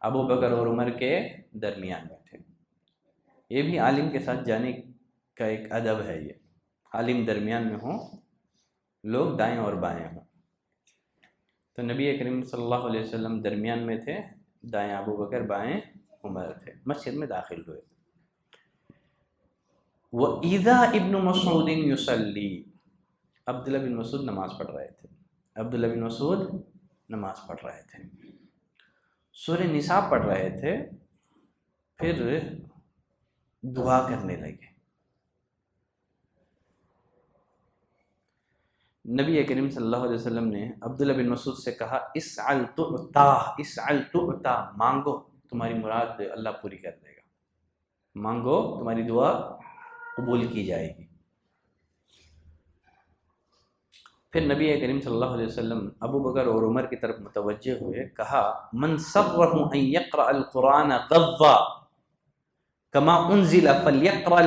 ابو بکر اور عمر کے درمیان میں تھے. یہ بھی عالم کے ساتھ جانے کا ایک ادب ہے. یہ عالم درمیان میں ہوں، لوگ دائیں اور بائیں ہوں. تو نبی کریم صلی اللہ علیہ وسلم درمیان میں تھے، دائیں ابو بکر، بائیں عمر تھے. مسجد میں داخل ہوئے. وَإِذَا ابن مسعود يُصَلِّي، عبداللہ بن مسعود نماز پڑھ رہے تھے. عبداللہ بن مسعود نماز پڑھ رہے تھے، سورہ نساء پڑھ رہے تھے. پھر دعا کرنے لگے. نبی کریم صلی اللہ علیہ وسلم نے عبداللہ بن مسعود سے کہا اسعل تعطا، اسعل تعطا، مانگو تمہاری مراد اللہ پوری کر دے گا. مانگو تمہاری دعا قبول کی جائے گی. پھر نبی کریم صلی اللہ علیہ وسلم ابو بکر اور عمر کی طرف متوجہ ہوئے، کہا من سرہ ان یقرأ القرآن غضا کما انزل فلیقرأ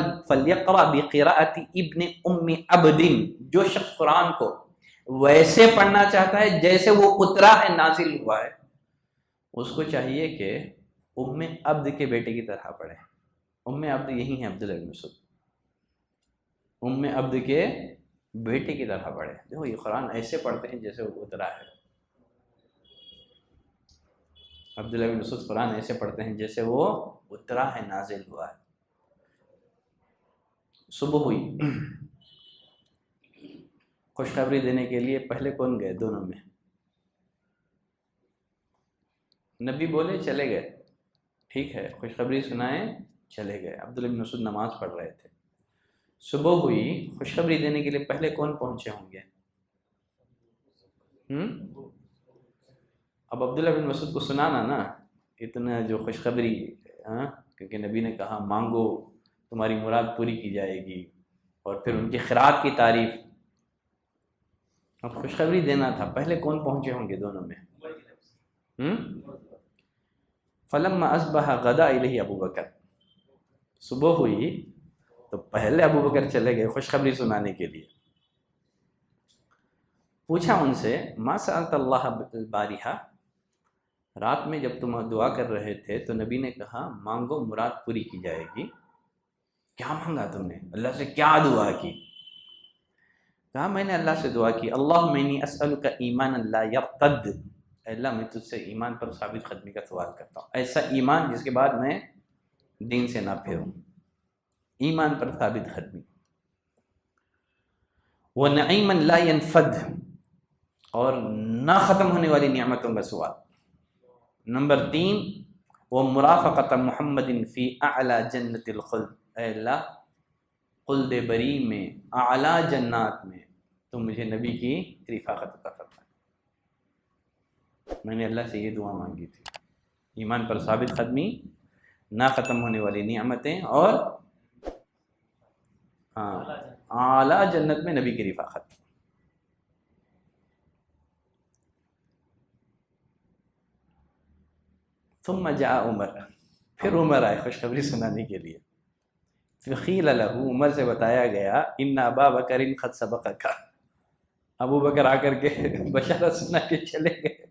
بقراءۃ ابن ام عبد. جو شخص قرآن کو ویسے پڑھنا چاہتا ہے جیسے وہ اترا ہے، نازل ہوا ہے، اس کو چاہیے کہ ام عبد کے بیٹے کی طرح پڑھے. ام عبد یہی ہے عبداللہ بن مسعود. ام عبد کے بیٹے کی طرح پڑھے. دیکھو یہ قرآن ایسے پڑھتے ہیں جیسے وہ اترا ہے. عبداللہ بن مسعود قرآن ایسے پڑھتے ہیں جیسے وہ اترا ہے، نازل ہوا ہے. صبح ہوئی، خوشخبری دینے کے لیے پہلے کون گئے دونوں میں؟ نبی بولے چلے گئے، ٹھیک ہے، خوشخبری سنائیں چلے گئے۔ عبداللہ بن مسعود نماز پڑھ رہے تھے، صبح ہوئی، خوشخبری دینے کے لیے پہلے کون پہنچے ہوں گے؟ اب عبداللہ بن مسعود کو سنانا نا اتنا جو خوشخبری، کیونکہ نبی نے کہا مانگو تمہاری مراد پوری کی جائے گی، اور پھر ان کی خیرات کی تعریف، اب خوشخبری دینا تھا، پہلے کون پہنچے ہوں گے دونوں میں؟ فلما اصبح غدا الیہ ابو بکر، صبح ہوئی تو پہلے ابو بکر چلے گئے خوشخبری سنانے کے لیے۔ پوچھا ان سے ما سألت اللہ البارحہ، رات میں جب تم دعا کر رہے تھے تو نبی نے کہا مانگو مراد پوری کی جائے گی، کیا مانگا تم نے؟ اللہ سے کیا دعا کی؟ کہا میں نے اللہ سے دعا کی اللہم انی اسألک ایمانا لا یرتد، اے اللہ میں تجھ سے ایمان پر ثابت قدمی کا سوال کرتا ہوں، ایسا ایمان جس کے بعد میں دین سے نہ پھروں، ایمان پر ثابت قدمی، ونعیما لا ینفد، اور نہ ختم ہونے والی نعمتوں کا سوال، نمبر 3 ومرافقۃ محمد فی اعلی جنت الخلد، اے اللہ خلد بری میں اعلیٰ جنات میں تم مجھے نبی کی رفاقت عطا فرما۔ میں نے اللہ سے یہ دعا مانگی تھی، ایمان پر ثابت قدمی، نہ ختم ہونے والی نعمتیں، اور اعلیٰ جنت میں نبی کی رفاقت۔ ثم جاء عمر، پھر عمر آئے خوشخبری سنانے کے لیے، فقیل له، عمر سے بتایا گیا ان ابا بکر قد سبقک، ابو بکر آ کر کے بشارت سنا کے چلے گئے،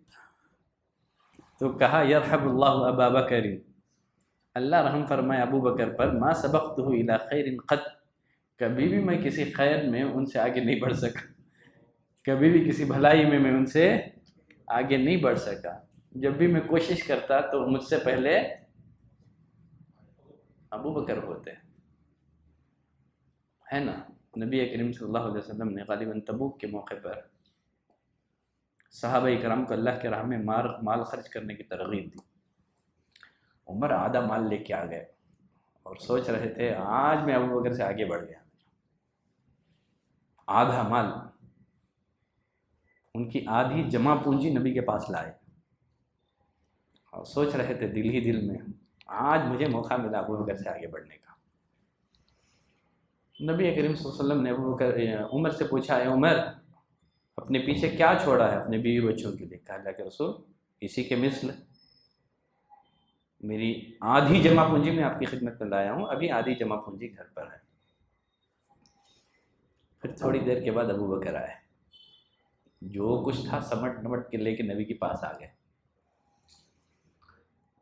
تو کہا یرحم اللہ ابا بکر، اللہ رحم فرمائے ابو بکر پر، ما سبقتہ الی خیر قط، کبھی بھی میں کسی خیر میں ان سے آگے نہیں بڑھ سکا، کبھی بھی کسی بھلائی میں ان سے آگے نہیں بڑھ سکا، جب بھی میں کوشش کرتا تو مجھ سے پہلے ابو بکر ہوتے، ہے نا۔ نبی کریم صلی اللہ علیہ وسلم نے غالباً تبوک کے موقع پر صحابہ اکرام کو اللہ کے راہ میں مال خرچ کرنے کی ترغیب دی، عمر آدھا مال لے کے آ گئے اور سوچ رہے تھے آج میں ابو بکر سے آگے بڑھ گیا، آدھا مال، ان کی آدھی جمع پونجی نبی کے پاس لائے اور سوچ رہے تھے دل ہی دل میں آج مجھے موقع ملا ابو بکر سے آگے بڑھنے کا۔ نبی کریم صلی اللہ علیہ وسلم نے ابو بکر عمر سے پوچھا اے عمر اپنے پیچھے کیا چھوڑا ہے اپنے بیوی بچوں کے لیے؟ کہا اللہ کے رسول اسی کے مثل، میری آدھی جمع پونجی میں آپ کی خدمت میں لایا ہوں، ابھی آدھی جمع پونجی گھر پر ہے۔ پھر تھوڑی دیر کے بعد ابو بکر آئے، جو کچھ تھا سمٹ نمٹ کے لے کے نبی کے پاس آ گئے۔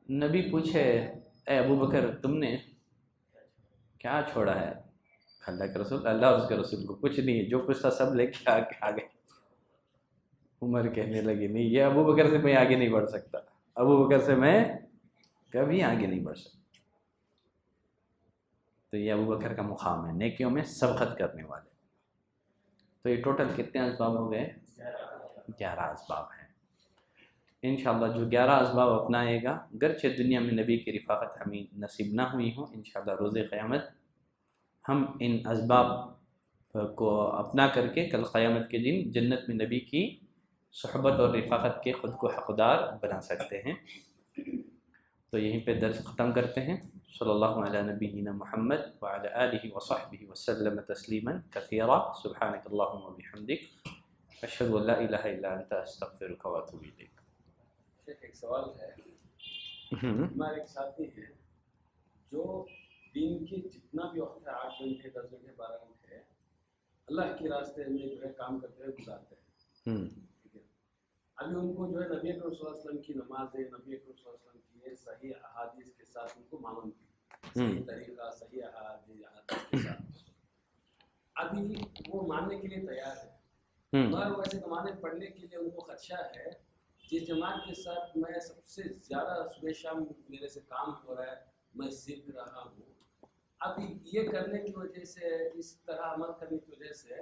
نبی پوچھے اے ابو بکر تم نے کیا چھوڑا ہے؟ اللہ کے رسول اللہ اور اس کے رسول کو کچھ نہیں، جو کچھ تھا سب لے کے آ گئے۔ عمر کہنے لگی نہیں، یہ ابو بکر سے میں آگے نہیں بڑھ سکتا، ابو بکر سے میں کبھی آگے نہیں بڑھ سکتا۔ تو یہ ابو بکر کا مقام ہے نیکیوں میں سبقت کرنے والے۔ تو یہ ٹوٹل کتنے اسباب ہو گئے؟ 11 اسباب ہیں۔ انشاءاللہ جو 11 اسباب اپنائے گا، گرچہ دنیا میں نبی کی رفاقت ہمیں نصیب نہ ہوئی ہوں، انشاءاللہ روز قیامت ہم ان اسباب کو اپنا کر کے کل قیامت کے دن جنت میں نبی کی صحبت اور رفاقت کے خود کو حقدار بنا سکتے ہیں۔ تو یہیں پہ درس ختم کرتے ہیں۔ صلی اللہ علی نبینا محمد وعلی آلہ وصحبہ وسلم تسلیما کثیرا، سبحانک اللہم وبحمدک، اشہد ان لا الہ الا انت استغفرک واتوب الیک۔ ایک سوال ہے، ہمارے ایک ساتھی ہیں جو دین کے جتنا بھی وقت ہے 8 گھنٹے 10 گھنٹے 12 گھنٹے اللہ کے راستے میں جو ہے کام کرتے ہوئے گزارتے ہیں، ٹھیک ہے۔ ابھی ان کو جو ہے نبی اکرم صلی اللہ علیہ وسلم کی نمازیں، نبی اکرم صلی اللہ علیہ وسلم کی صحیح احادیث کے ساتھ ان کو معلوم تھی، صحیح طریقہ صحیح احادیث کے ساتھ، ابھی وہ ماننے کے لیے تیار ہے، مگر ویسے زمانے پڑھنے کے لیے ان کو خدشہ ہے جس جماعت کے ساتھ میں سب سے زیادہ صبح شام میرے سے کام ہو رہا ہے، میں سیکھ رہا ہوں، اب یہ کرنے کی وجہ سے، اس طرح عمل کرنے کی وجہ سے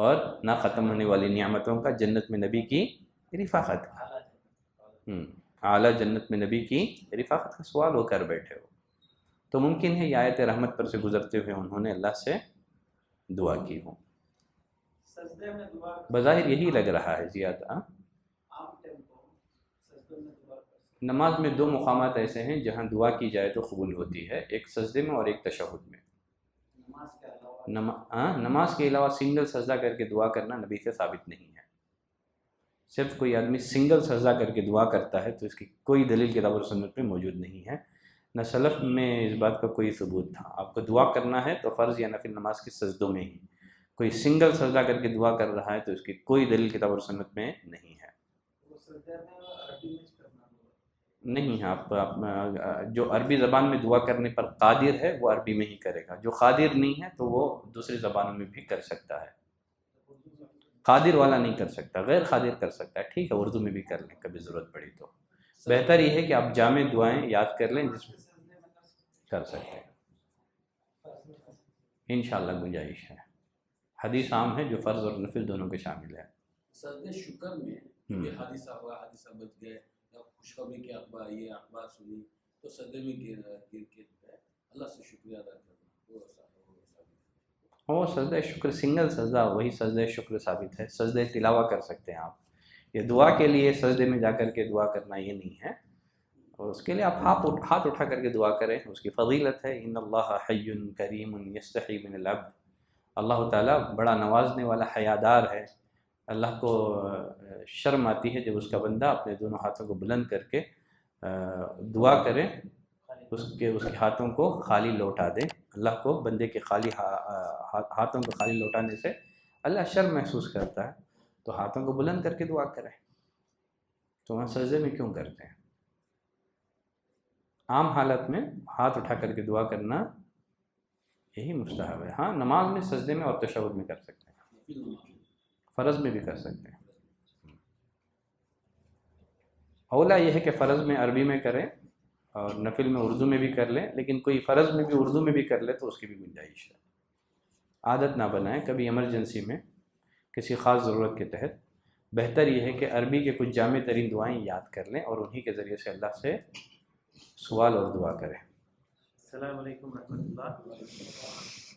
اور نہ ختم ہونے والی نعمتوں کا، جنت میں نبی کی رفاقت کا، اعلیٰ جنت میں نبی کی رفاقت کا سوال ہو کر بیٹھے ہو، تو ممکن ہے یہ آیت رحمت پر سے گزرتے ہوئے انہوں نے اللہ سے دعا کی ہو۔ بظاہر یہی لگ رہا ہے زیادہ۔ نماز میں دو مقامات ایسے ہیں جہاں دعا کی جائے تو قبول ہوتی ہے، ایک سجدے میں اور ایک تشہد میں۔ نماز کے علاوہ سنگل سجدہ کر کے دعا کرنا نبی سے ثابت نہیں ہے۔ صرف کوئی آدمی سنگل سجدہ کر کے دعا کرتا ہے تو اس کی کوئی دلیل کتاب و سنت میں موجود نہیں ہے، نہ سلف میں اس بات کا کوئی ثبوت تھا۔ آپ کو دعا کرنا ہے تو فرض یا نفل نماز کے سجدوں میں ہی، کوئی سنگل سجدہ کر کے دعا کر رہا ہے تو اس کی کوئی دلیل کتاب و سنت میں نہیں ہے۔ نہیں ہے، آپ جو عربی زبان میں دعا کرنے پر قادر ہے وہ عربی میں ہی کرے گا، جو قادر نہیں ہے تو وہ دوسری زبانوں میں بھی کر سکتا ہے۔ قادر والا نہیں کر سکتا، غیر قادر کر سکتا ہے، ٹھیک ہے اردو میں بھی کر لیں کبھی ضرورت پڑی تو۔ بہتر یہ ہے کہ آپ جامع دعائیں یاد کر لیں جس میں کر سکتے ہیں، انشاءاللہ گنجائش ہے۔ حدیث عام ہے جو فرض اور نفل دونوں کے شامل ہے۔ سجدے شکر میں یہ حادثہ ہوا، حادثہ بچ گئے، خوشخبری کے اخبار، یہ اخبار سنی تو سجدے میں گر کے جو ہے اللہ سے شکریہ ادا کرنا، وہ سجدہ شکر سنگل سجدہ وہی سجدہ شکر ثابت ہے۔ سجدہ تلاوہ کر سکتے ہیں آپ، یہ دعا کے لیے سجدے میں جا کر کے دعا کرنا یہ نہیں ہے، اور اس کے لیے آپ ہاتھ اٹھا کر کے دعا کریں، اس کی فضیلت ہے۔ ان اللہ حی کریم یستحی من العبد، اللہ تعالیٰ بڑا نوازنے والا حیادار ہے، اللہ کو شرم آتی ہے جب اس کا بندہ اپنے دونوں ہاتھوں کو بلند کر کے دعا کرے، اس کے ہاتھوں کو خالی لوٹا دے۔ اللہ کو بندے کے خالی ہاتھوں کو خالی لوٹانے سے اللہ شرم محسوس کرتا ہے، تو ہاتھوں کو بلند کر کے دعا کریں۔ تو وہاں سجدے میں کیوں کرتے ہیں؟ عام حالت میں ہاتھ اٹھا کر کے دعا کرنا یہی مستحب ہے۔ ہاں نماز میں سجدے میں اور تشہد میں کر سکتے ہیں، فرض میں بھی کر سکتے ہیں۔ اولا یہ ہے کہ فرض میں عربی میں کریں اور نفل میں اردو میں بھی کر لیں، لیکن کوئی فرض میں بھی اردو میں بھی کر لے تو اس کی بھی گنجائش ہے۔ عادت نہ بنائیں، کبھی ایمرجنسی میں کسی خاص ضرورت کے تحت بہتر یہ ہے کہ عربی کے کچھ جامع ترین دعائیں یاد کر لیں اور انہی کے ذریعے سے اللہ سے سوال اور دعا کریں۔ السلام علیکم ورحمۃ اللہ۔